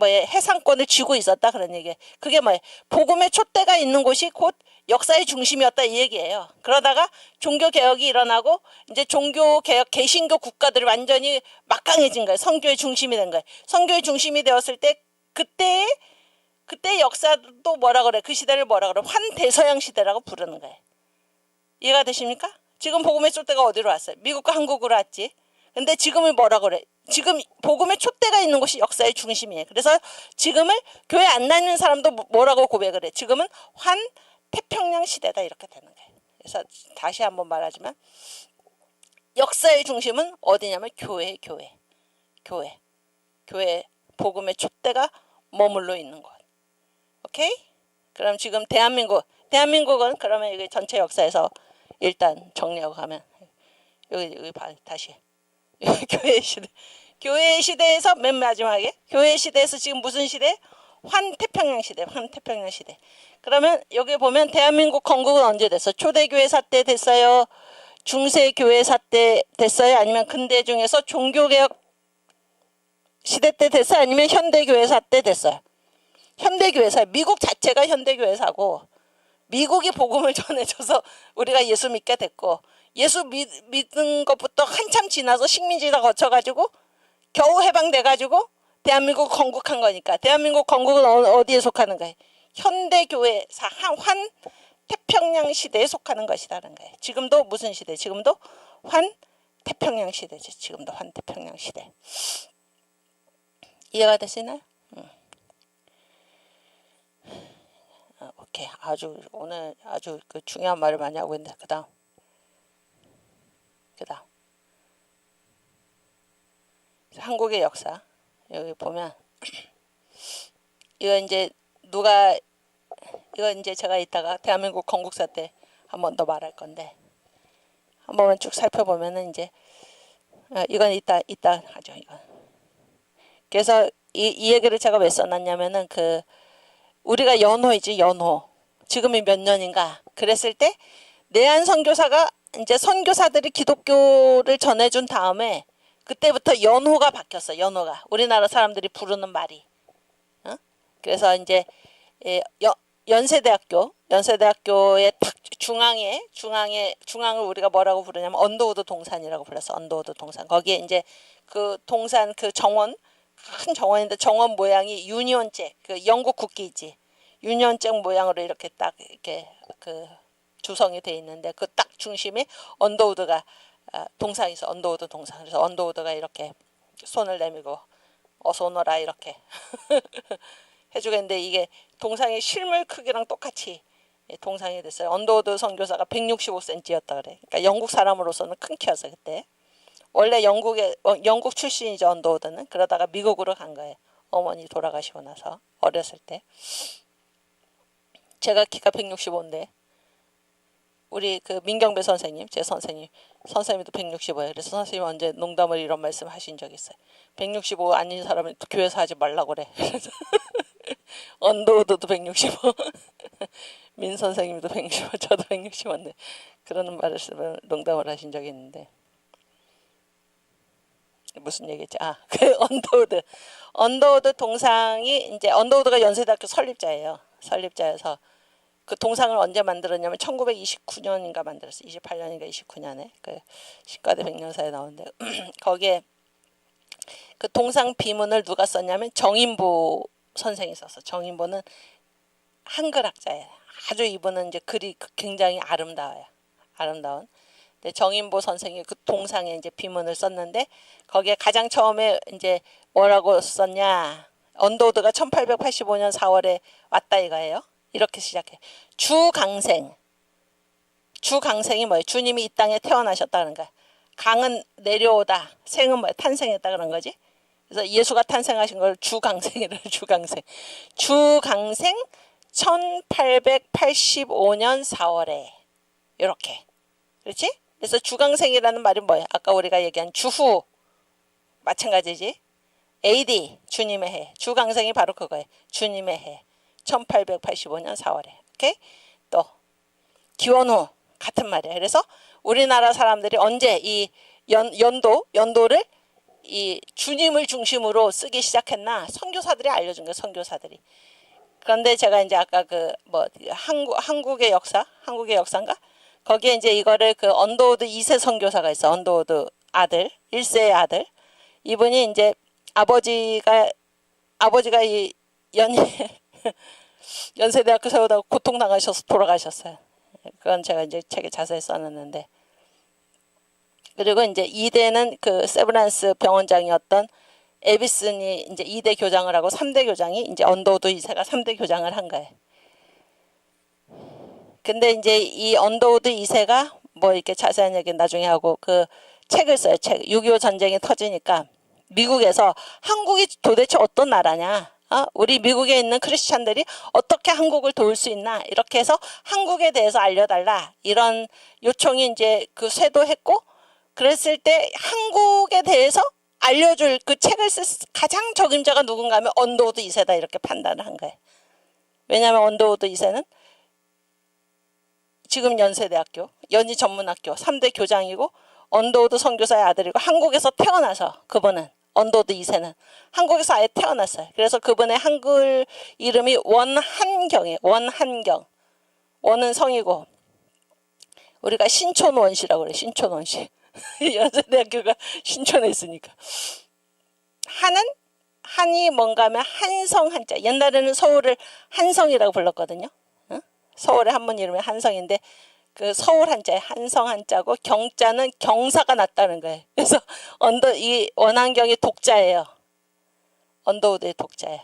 해상권을 쥐고 있었다, 그런 얘기예요. 그게 뭐예요? 복음의 촛대가 있는 곳이 곧 역사의 중심이었다, 이 얘기예요. 그러다가 종교개혁이 일어나고 이제 종교개혁 개신교 국가들이 완전히 막강해진 거예요. 선교의 중심이 된 거예요. 선교의 중심이 되었을 때 그때 역사도 뭐라 그래? 그 시대를 뭐라 그래? 환대서양 시대라고 부르는 거예요. 이해가 되십니까? 지금 복음의 촛대가 어디로 왔어요? 미국과 한국으로 왔지. 근데 지금은 뭐라 그래? 지금 복음의 촛대가 있는 곳이 역사의 중심이에요. 그래서 지금을 교회 안 다니는 사람도 뭐라고 고백을 해? 지금은 환태평양 시대다, 이렇게 되는 거예요. 그래서 다시 한번 말하지만 역사의 중심은 어디냐면 교회 복음의 촛대가 머물러 있는 곳. 오케이? 그럼 지금 대한민국은 그러면 여기 전체 역사에서 일단 정리하고 가면 여기 다시 교회 시대에서 맨 마지막에 교회 시대에서 지금 무슨 시대? 환태평양 시대. 그러면 여기 보면 대한민국 건국은 언제 됐어? 초대교회사 때 됐어요? 중세교회사 때 됐어요? 아니면 근대 중에서 종교개혁 시대 때 됐어요? 아니면 현대교회사 때 됐어요? 현대교회사. 미국 자체가 현대교회사고, 미국이 복음을 전해줘서 우리가 예수 믿게 됐고, 예수 믿은 것부터 한참 지나서 식민지다 거쳐가지고 겨우 해방돼가지고 대한민국 건국한 거니까, 대한민국 건국은 어디에 속하는 거예요? 현대교회사 환태평양 시대에 속하는 것이라는 거예요. 지금도 무슨 시대? 지금도 환태평양 시대지. 지금도 환태평양 시대. 이해가 되시나요? 오케이. 오늘 아주 그 중요한 말을 많이 하고 있는데, 그다음 한국의 역사. 여기 보면 이거 이제 제가 이따가 대한민국 건국사 때 한 번 더 말할 건데, 한 번만 쭉 살펴보면은 이제 이건 이따 하죠. 이건. 그래서 이 얘기를 제가 왜 써놨냐면은 우리가 연호이지, 연호. 지금이 몇 년인가? 그랬을 때 내한 선교사가 이제 선교사들이 기독교를 전해준 다음에 그때부터 연호가 바뀌었어. 연호가. 우리나라 사람들이 부르는 말이. 그래서 이제 연세대학교의 딱 중앙을 우리가 뭐라고 부르냐면 언더우드 동산이라고 불렀어. 언더우드 동산. 거기에 이제 그 동산 그 정원, 큰 정원인데 정원 모양이 유니온잭, 그 영국 국기 있지. 유니온잭 모양으로 이렇게 딱 이렇게 그 조성이 돼 있는데, 그 딱 중심에 언더우드가 동상이 있어. 언더우드 동상. 그래서 언더우드가 이렇게 손을 내밀고 어서 오너라 이렇게 해주겠는데 이게 동상의 실물 크기랑 똑같이 동상이 됐어요. 언더우드 선교사가 165cm였다 그래. 그러니까 영국 사람으로서는 큰 키였어요 그때. 원래 영국 출신이죠 언더우드는. 그러다가 미국으로 간 거예요. 어머니 돌아가시고 나서 어렸을 때. 제가 키가 165인데 우리 그 민경배 선생님, 제 선생님도 165예요. 그래서 선생님 언제 농담을 이런 말씀 하신 적 있어요. 165 아닌 사람은 교회에서 하지 말라고 그래. 언더우드도 165. 민 선생님도 165, 저도 165인데 그러는 말을 농담을 하신 적이 있는데 무슨 얘기했지? 그 언더우드 동상이 이제 언더우드가 연세대학교 설립자예요. 설립자여서 그 동상을 언제 만들었냐면 1929년인가 만들었어요. 28년인가 29년에 그 신과대 백년사에 나오는데 거기에 그 동상 비문을 누가 썼냐면 정인보 선생이 썼어. 정인보는 한글학자예요. 아주 이분은 이제 글이 굉장히 아름다워요. 아름다운. 근데 정인보 선생이 그 동상에 이제 비문을 썼는데 거기에 가장 처음에 이제 뭐라고 썼냐? 언더우드가 1885년 4월에 왔다 이거예요. 이렇게 시작해. 주강생. 주강생이 뭐예요? 주님이 이 땅에 태어나셨다는 거야. 강은 내려오다. 생은 뭐예요? 탄생했다 그런 거지. 그래서 예수가 탄생하신 걸 주강생이래요. 주강생. 주강생 1885년 4월에 이렇게. 그렇지? 그래서 주강생이라는 말이 뭐예요? 아까 우리가 얘기한 주후. 마찬가지지. AD 주님의 해. 주강생이 바로 그거예요. 주님의 해. 1885년 4월에. 오케이? 또 기원후 같은 말이에요. 그래서 우리나라 사람들이 언제 이 연도를 이 주님을 중심으로 쓰기 시작했나? 선교사들이 알려준 거예요. 선교사들이. 그런데 제가 이제 아까 그 뭐 한국의 역사인가? 거기에 이제 이거를 그 언더우드 2세 선교사가 있어. 언더우드 아들, 1세의 아들. 이분이 이제 아버지가 이 연세대학교 세우다가 고통당하셔서 돌아가셨어요. 그건 제가 이제 책에 자세히 써놨는데. 그리고 이제 2대는 그 세브란스 병원장이었던 에비슨이 이제 2대 교장을 하고 3대 교장이 이제 언더우드 2세가 3대 교장을 한 거예요. 근데 이제 이 언더우드 2세가 뭐 이렇게 자세한 얘기는 나중에 하고 그 책을 써요. 책. 6.25 전쟁이 터지니까 미국에서 한국이 도대체 어떤 나라냐? 우리 미국에 있는 크리스찬들이 어떻게 한국을 도울 수 있나? 이렇게 해서 한국에 대해서 알려달라. 이런 요청이 이제 그 쇄도했고 그랬을 때 한국에 대해서 알려줄 그 책을 쓸 가장 적임자가 누군가 하면 언더우드 2세다 이렇게 판단을 한 거예요. 왜냐하면 언더우드 2세는 지금 연세대학교, 연희전문학교 3대 교장이고 언더우드 선교사의 아들이고 한국에서 태어나서 그분은 언더우드 2세는 한국에서 아예 태어났어요. 그래서 그분의 한글 이름이 원한경이에요. 원한경. 원은 성이고 우리가 신촌원시라고 그래요. 신촌원시. 연세대학교가 신촌에 있으니까. 한이 뭔가 하면 한성 한자. 옛날에는 서울을 한성이라고 불렀거든요. 서울의 한문 이름이 한성인데 그 서울 한자에 한성 한자고 경자는 경사가 났다는 거예요. 그래서 이 원한경이 독자예요. 언더우드의 독자예요.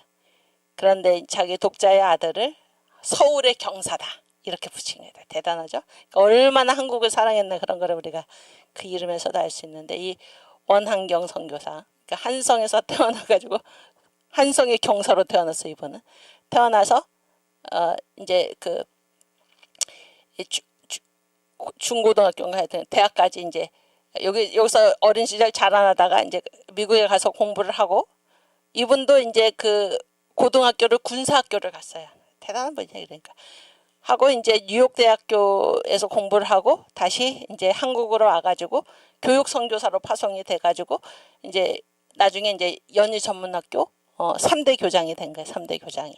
그런데 자기 독자의 아들을 서울의 경사다 이렇게 붙인 거예요. 대단하죠? 그러니까 얼마나 한국을 사랑했나 그런 거를 우리가 그 이름에서도 알 수 있는데 이 원한경 선교사 그러니까 한성에서 태어나가지고 한성의 경사로 태어났어요. 이분은 태어나서 이제 그 중고등학교인가 하여튼 대학까지 이제 여기서 어린 시절 자라나다가 이제 미국에 가서 공부를 하고 이분도 이제 그 고등학교를 군사학교를 갔어요. 대단한 분이에요. 그러니까 하고 이제 뉴욕 대학교에서 공부를 하고 다시 이제 한국으로 와가지고 교육 선교사로 파송이 돼가지고 이제 나중에 이제 연희 전문학교 3대 교장이 된 거예요. 3대 교장이.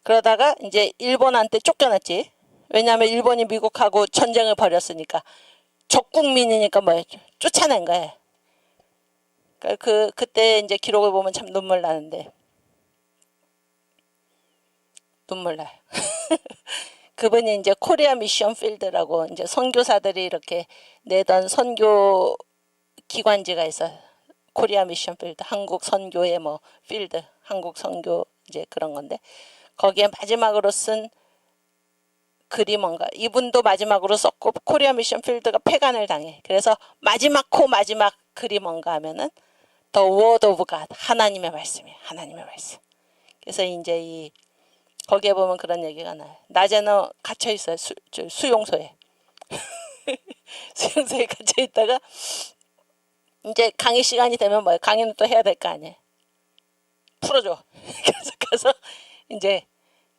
그러다가 이제 일본한테 쫓겨났지. 왜냐하면 일본이 미국하고 전쟁을 벌였으니까 적국민이니까 뭐 쫓아낸 거예요. 그때 이제 기록을 보면 참 눈물 나는데 눈물 나요. 그분이 이제 코리아 미션 필드라고 이제 선교사들이 이렇게 내던 선교 기관지가 있어요. 코리아 미션 필드, 한국 선교의 뭐 필드, 한국 선교 이제 그런 건데 거기에 마지막으로 쓴 글이 뭔가 이분도 마지막으로 썼고 코리아 미션 필드가 폐간을 당해. 그래서 마지막 글이 뭔가 하면은 The Word of God, 하나님의 말씀이에요. 하나님의 말씀. 그래서 이제 이 거기에 보면 그런 얘기가 나요. 낮에는 갇혀 있어요. 수용소에. 수용소에 갇혀 있다가 이제 강의 시간이 되면 뭐예요? 강의는 또 해야 될 거 아니에요. 풀어줘. 그래서 가서 이제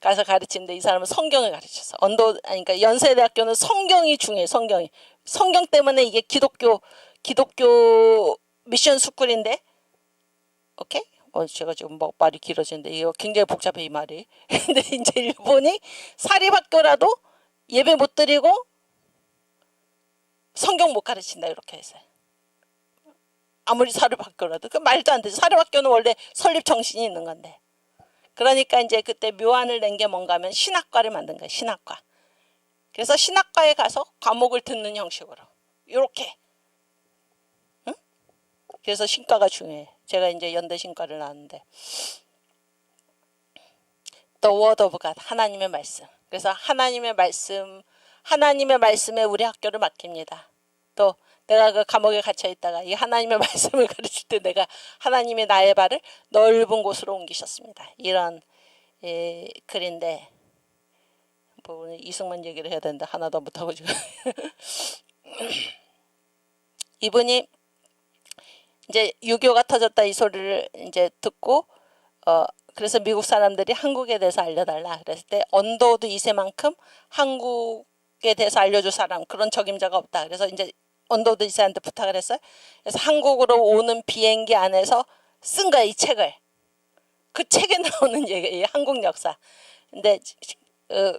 가서 가르치는데 이 사람은 성경을 가르쳤어. 그러니까 연세대학교는 성경이 중요해. 성경 때문에 이게 기독교 미션 스쿨인데, 오케이? 제가 지금 뭐 말이 길어지는데 이거 굉장히 복잡해 이 말이. 근데 이제 일본이 사립학교라도 예배 못 드리고 성경 못 가르친다 이렇게 했어요. 아무리 사립학교라도 그 말도 안 되죠. 사립학교는 원래 설립 정신이 있는 건데. 그러니까 이제 그때 묘안을 낸 게 뭔가 하면 신학과를 만든 거예요. 신학과. 그래서 신학과에 가서 과목을 듣는 형식으로 이렇게. 응? 그래서 신과가 중요해. 제가 이제 연대 신과를 나왔는데 The Word of God, 하나님의 말씀. 그래서 하나님의 말씀에 우리 학교를 맡깁니다. 또 내가 그 감옥에 갇혀 있다가 이 하나님의 말씀을 가르칠 때 내가 하나님이 나의 발을 넓은 곳으로 옮기셨습니다. 이런 글인데 뭐 오늘 이승만 얘기를 해야 되는데 하나도 못하고 지금 이분이 이제 유교가 터졌다 이 소리를 이제 듣고 그래서 미국 사람들이 한국에 대해서 알려달라 그랬을 때 언더우드 2세만큼 한국에 대해서 알려줄 사람 그런 적임자가 없다. 그래서 이제 언더우드 2세한테 부탁을 했어요. 그래서 한국으로 오는 비행기 안에서 쓴 거야 이 책을. 그 책에 나오는 얘기예요. 한국 역사. 근데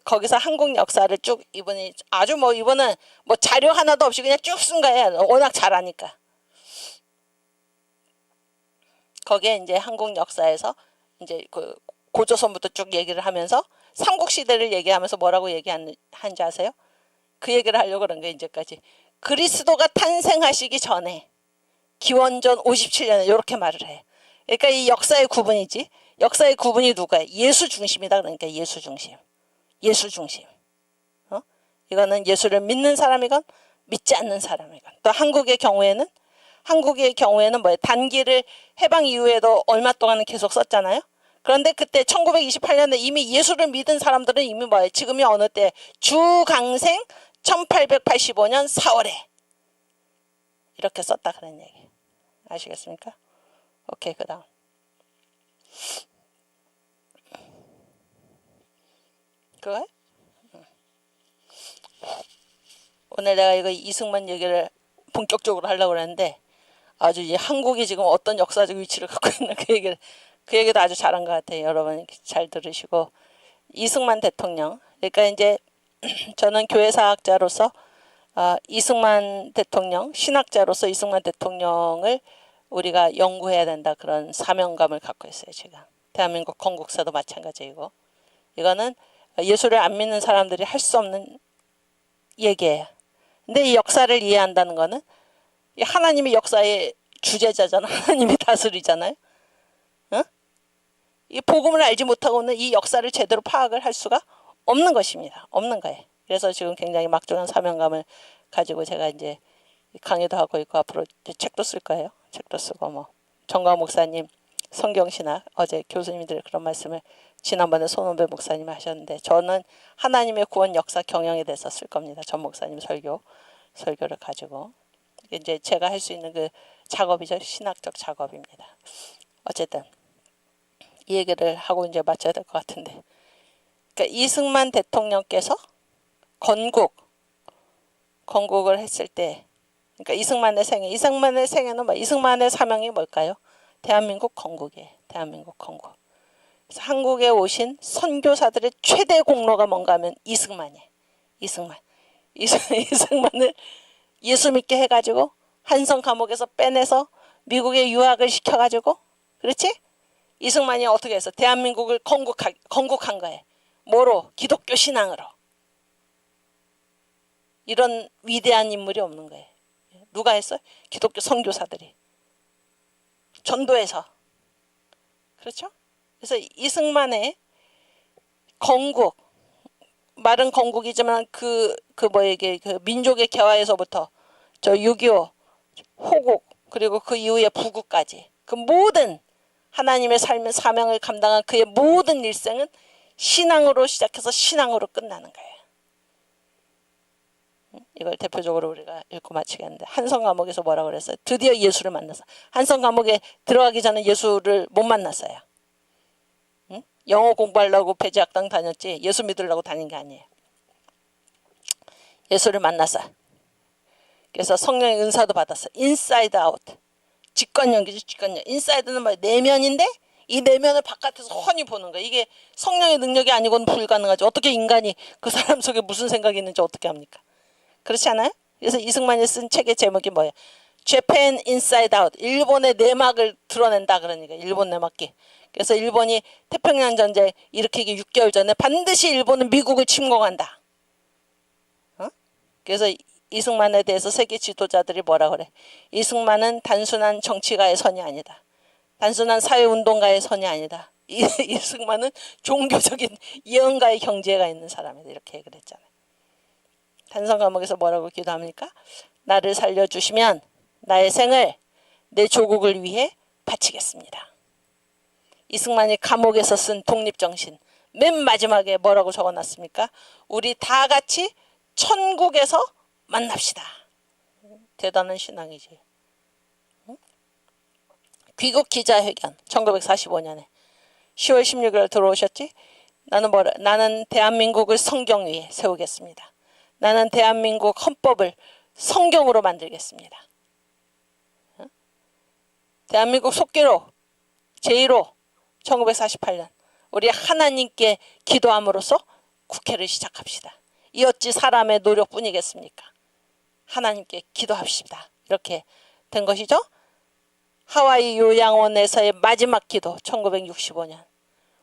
거기서 한국 역사를 쭉 이분이 아주 뭐 이분은 뭐 자료 하나도 없이 그냥 쭉 쓴 거예요. 워낙 잘하니까. 거기에 이제 한국 역사에서 이제 그 고조선부터 쭉 얘기를 하면서 삼국시대를 얘기하면서 뭐라고 얘기한지 아세요? 그 얘기를 하려고 그런 거예요. 이제까지. 그리스도가 탄생하시기 전에 기원전 57년에 이렇게 말을 해요. 그러니까 이 역사의 구분이지. 역사의 구분이 누가요? 예수 중심이다. 그러니까 예수 중심. 예수 중심. 이거는 예수를 믿는 사람이건 믿지 않는 사람이건. 또 한국의 경우에는 뭐예요? 단기를 해방 이후에도 얼마 동안은 계속 썼잖아요. 그런데 그때 1928년에 이미 예수를 믿은 사람들은 이미 뭐예요? 지금이 어느 때? 주강생 1885년 4월에 이렇게 썼다 그런 얘기. 아시겠습니까? 오케이, 그 다음. 그거요? 오늘 내가 이거 이승만 얘기를 본격적으로 하려고 그랬는데 아주 이 한국이 지금 어떤 역사적 위치를 갖고 있는 그 얘기도 아주 잘한 것 같아요. 여러분 잘 들으시고 이승만 대통령 그러니까 이제 저는 교회사학자로서 이승만 대통령 신학자로서 이승만 대통령을 우리가 연구해야 된다 그런 사명감을 갖고 있어요. 제가 대한민국 건국사도 마찬가지이고 이거는 예수를 안 믿는 사람들이 할 수 없는 얘기예요. 근데 이 역사를 이해한다는 거는 하나님이 역사의 주제자잖아. 하나님이 다스리잖아요. 이 복음을 알지 못하고는 이 역사를 제대로 파악을 할 수가 없는 것입니다. 없는 거예요. 그래서 지금 굉장히 막중한 사명감을 가지고 제가 이제 강의도 하고 있고 앞으로 책도 쓸 거예요. 책도 쓰고 뭐 정광 목사님 성경신학 어제 교수님들 그런 말씀을 지난번에 손원배 목사님이 하셨는데 저는 하나님의 구원 역사 경영에 대해서 쓸 겁니다. 전 목사님 설교를 가지고 이제 제가 할 수 있는 그 작업이죠. 신학적 작업입니다. 어쨌든 이 얘기를 하고 이제 마쳐야 될 것 같은데 그러니까 이승만 대통령께서 건국을 했을 때 그러니까 이승만의 생애는 뭐 이승만의 사명이 뭘까요? 대한민국 건국이에요. 대한민국 건국. 그래서 한국에 오신 선교사들의 최대 공로가 뭔가 하면 이승만이에요. 이승만을 예수 믿게 해가지고 한성 감옥에서 빼내서 미국에 유학을 시켜가지고 그렇지? 이승만이 어떻게 해서 대한민국을 건국한 거예요. 뭐로? 기독교 신앙으로. 이런 위대한 인물이 없는 거예요. 누가 했어요? 기독교 선교사들이. 전도해서. 그렇죠? 그래서 이승만의 건국, 말은 건국이지만 이게 그 민족의 개화에서부터 저 6.25 호국, 그리고 그 이후에 부국까지 그 모든 하나님의 삶의 사명을 감당한 그의 모든 일생은 신앙으로 시작해서 신앙으로 끝나는 거예요. 이걸 대표적으로 우리가 읽고 마치겠는데, 한성 감옥에서 뭐라고 그랬어요? 드디어 예수를 만나서. 한성 감옥에 들어가기 전에 예수를 못 만났어요. 응? 영어 공부하려고 배제학당 다녔지 예수 믿으려고 다닌 게 아니에요. 예수를 만났어요. 그래서 성령의 은사도 받았어요. 인사이드 아웃. 직관연기죠. 직관연. 인사이드는 뭐예요? 내면인데 이 내면을 바깥에서 훤히 보는 거예요. 이게 성령의 능력이 아니고는 불가능하죠. 어떻게 인간이 그 사람 속에 무슨 생각이 있는지 어떻게 합니까? 그렇지 않아요? 그래서 이승만이 쓴 책의 제목이 뭐예요? Japan Inside Out. 일본의 내막을 드러낸다 그러니까. 일본 내막기. 그래서 일본이 태평양 전쟁 일으키기 6개월 전에 반드시 일본은 미국을 침공한다. 어? 그래서 이승만에 대해서 세계 지도자들이 뭐라 그래? 이승만은 단순한 정치가의 선이 아니다. 단순한 사회운동가의 선이 아니다. 이승만은 종교적인 예언가의 경지가 있는 사람이다. 이렇게 얘기를 했잖아요. 단성 감옥에서 뭐라고 기도합니까? 나를 살려주시면 나의 생을 내 조국을 위해 바치겠습니다. 이승만이 감옥에서 쓴 독립정신 맨 마지막에 뭐라고 적어놨습니까? 우리 다 같이 천국에서 만납시다. 대단한 신앙이지. 응? 귀국 기자회견 1945년에 10월 16일 들어오셨지? 나는 대한민국을 성경 위에 세우겠습니다. 나는 대한민국 헌법을 성경으로 만들겠습니다. 응? 대한민국 속기록 제1호 1948년 우리 하나님께 기도함으로써 국회를 시작합시다. 이 어찌 사람의 노력뿐이겠습니까? 하나님께 기도합시다. 이렇게 된 것이죠. 하와이 요양원에서의 마지막 기도 1965년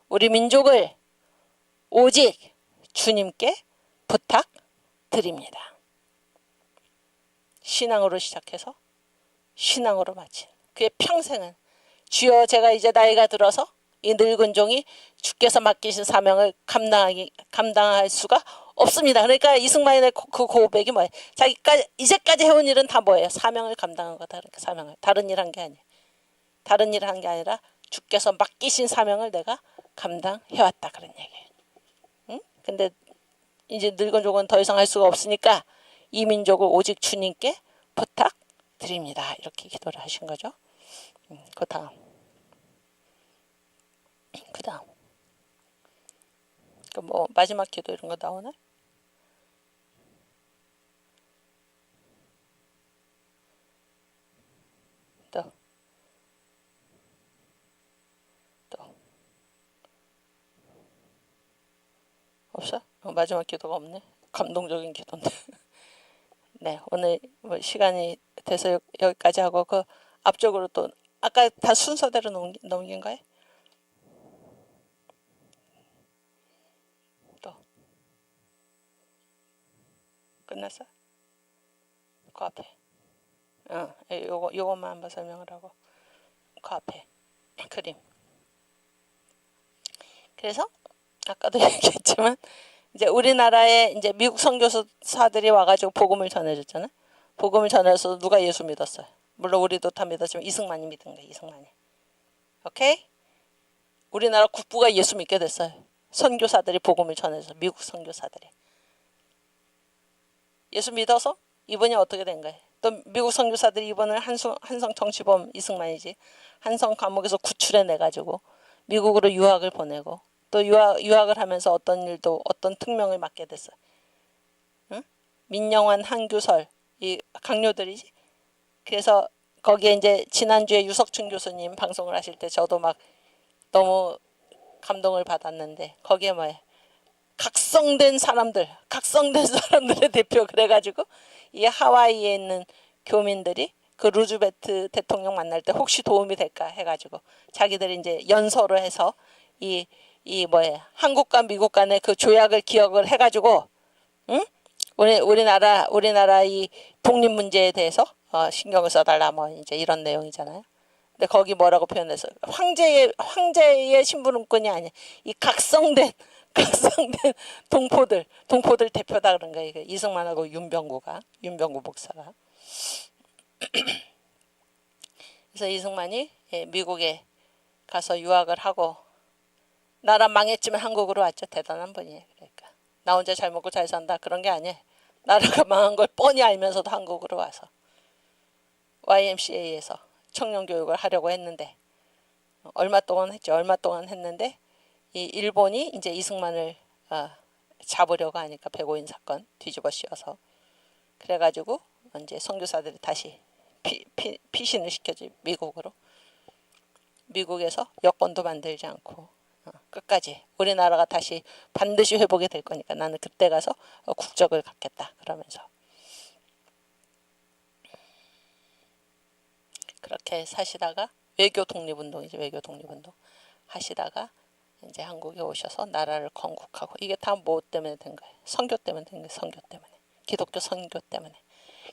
우리 민족을 오직 주님께 부탁드립니다. 신앙으로 시작해서 신앙으로 마친 그의 평생은 주여 제가 이제 나이가 들어서 이 늙은 종이 주께서 맡기신 사명을 감당할 수가 없습니다. 그러니까 이승만의 그 고백이 뭐예요? 자기가 이제까지 해온 일은 다 뭐예요? 사명을 감당한 거다. 그러니까 사명을 다른 일 한 게 아니에요. 다른 일 한 게 아니라 주께서 맡기신 사명을 내가 감당해왔다 그런 얘기예요. 응? 근데 이제 늙은 종은 더 이상 할 수가 없으니까 이 민족을 오직 주님께 부탁드립니다. 이렇게 기도를 하신 거죠. 그 다음. 뭐 마지막 기도 이런 거 나오나? 또 없어? 마지막 기도가 없네. 감동적인 기도인데. 네, 오늘 뭐 시간이 돼서 여기까지 하고 그 앞쪽으로 또 아까 다 순서대로 넘긴 거예요? 또 끝났어? 그 앞에. 요것만 한번 설명을 하고 그 앞에 그림. 그래서 아까도 얘기했지만 이제 우리나라에 이제 미국 선교사들이 와가지고 복음을 전해줬잖아요. 복음을 전해서 누가 예수 믿었어요? 물론 우리도 다 믿었지만 이승만이 믿은 거예요. 이승만이. 오케이? 우리나라 국부가 예수 믿게 됐어요. 선교사들이 복음을 전해서 미국 선교사들이. 예수 믿어서 이번이 어떻게 된 거예요? 또 미국 선교사들이 이번을 한성 정치범 이승만이지. 한성 감옥에서 구출해내가지고 미국으로 유학을 보내고 또 유학을 하면서 어떤 특명을 맡게 됐어요. 응? 민영환, 한규설 이 강요들이지. 그래서 거기에 이제 지난주에 유석춘 교수님 방송을 하실 때 저도 막 너무 감동을 받았는데 거기에 뭐예요? 각성된 사람들의 대표 그래가지고 이 하와이에 있는 교민들이 그 루즈벨트 대통령 만날 때 혹시 도움이 될까 해가지고 자기들이 이제 연서로 해서 이 한국과 미국 간의 그 조약을 기억을 해가지고 응? 우리나라 이 독립 문제에 대해서 신경을 써달라 뭐 이제 이런 내용이잖아요. 근데 거기 뭐라고 표현했어요? 황제의 심부름꾼이 아니야. 이 각성된 동포들 대표다 그런 거예요. 이승만하고 윤병구 목사가. 그래서 이승만이 미국에 가서 유학을 하고 나라 망했지만 한국으로 왔죠. 대단한 분이에요. 그러니까 나 혼자 잘 먹고 잘 산다 그런 게 아니에요. 나라가 망한 걸 뻔히 알면서도 한국으로 와서 YMCA에서 청년 교육을 하려고 했는데 얼마 동안 했는데 이 일본이 이제 이승만을 잡으려고 하니까 백오인 사건 뒤집어 씌워서 그래가지고 이제 선교사들이 다시 피신을 시켜지 미국으로. 미국에서 여권도 만들지 않고 끝까지 우리나라가 다시 반드시 회복이 될 거니까 나는 그때 가서 국적을 갖겠다 그러면서 그렇게 사시다가 외교 독립운동 하시다가 이제 한국에 오셔서 나라를 건국하고 이게 다 뭐 때문에 된 거예요? 선교 때문에 된 거예요. 선교 때문에. 기독교 선교 때문에.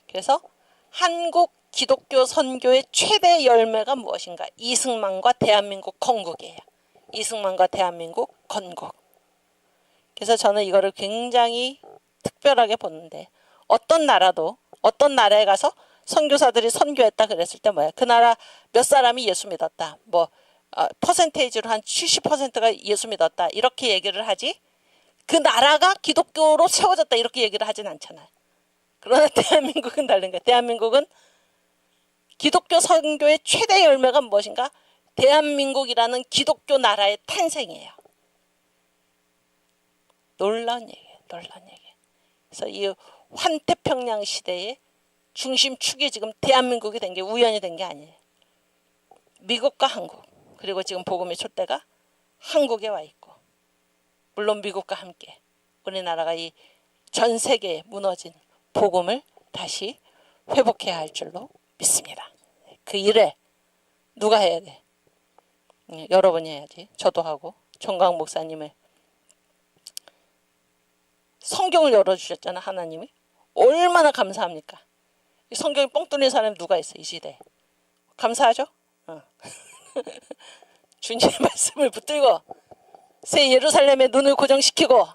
그래서 한국 기독교 선교의 최대 열매가 무엇인가? 이승만과 대한민국 건국이에요. 이승만과 대한민국 건국. 그래서 저는 이거를 굉장히 특별하게 보는데 어떤 나라에 가서 선교사들이 선교했다 그랬을 때 뭐야? 그 나라 몇 사람이 예수 믿었다. 퍼센테이지로 한 70%가 예수 믿었다. 이렇게 얘기를 하지. 그 나라가 기독교로 세워졌다. 이렇게 얘기를 하진 않잖아요. 그러나 대한민국은 다른 거예요. 대한민국은 기독교 선교의 최대 열매가 무엇인가? 대한민국이라는 기독교 나라의 탄생이에요. 놀라운 얘기예요. 그래서 이 환태평양 시대의 중심축이 지금 대한민국이 된 게 우연이 된 게 아니에요. 미국과 한국 그리고 지금 복음의 촛대가 한국에 와 있고 물론 미국과 함께 우리나라가 이 전 세계에 무너진 복음을 다시 회복해야 할 줄로 믿습니다. 그 일을 누가 해야 돼? 여러분이 해야지. 저도 하고 정강 목사님을 성경을 열어주셨잖아. 하나님이 얼마나 감사합니까? 이 성경이 뻥 뚫린 사람이 누가 있어 이 시대에. 감사하죠? 주님의 말씀을 붙들고 새 예루살렘의 눈을 고정시키고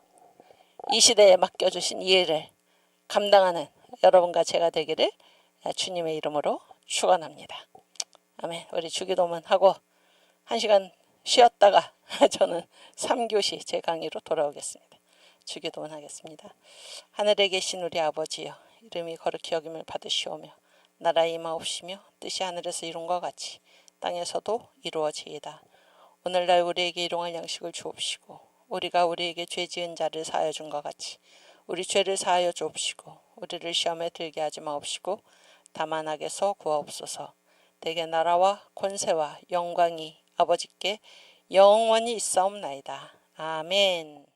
이 시대에 맡겨주신 이 일을 감당하는 여러분과 제가 되기를 주님의 이름으로 축원합니다. 아멘. 우리 주기도문 하고 1시간 쉬었다가 저는 3교시 제 강의로 돌아오겠습니다. 주기도문 하겠습니다. 하늘에 계신 우리 아버지여 이름이 거룩히 여김을 받으시오며 나라의 임하옵시며 뜻이 하늘에서 이룬 것 같이 땅에서도 이루어지이다. 오늘날 우리에게 일용할 양식을 주옵시고 우리가 우리에게 죄 지은 자를 사하여 준 것 같이 우리 죄를 사하여 주옵시고 우리를 시험에 들게 하지 마옵시고 다만 악에서 구하옵소서. 대개 나라와 권세와 영광이 아버지께 영원히 있사옵나이다. 아멘.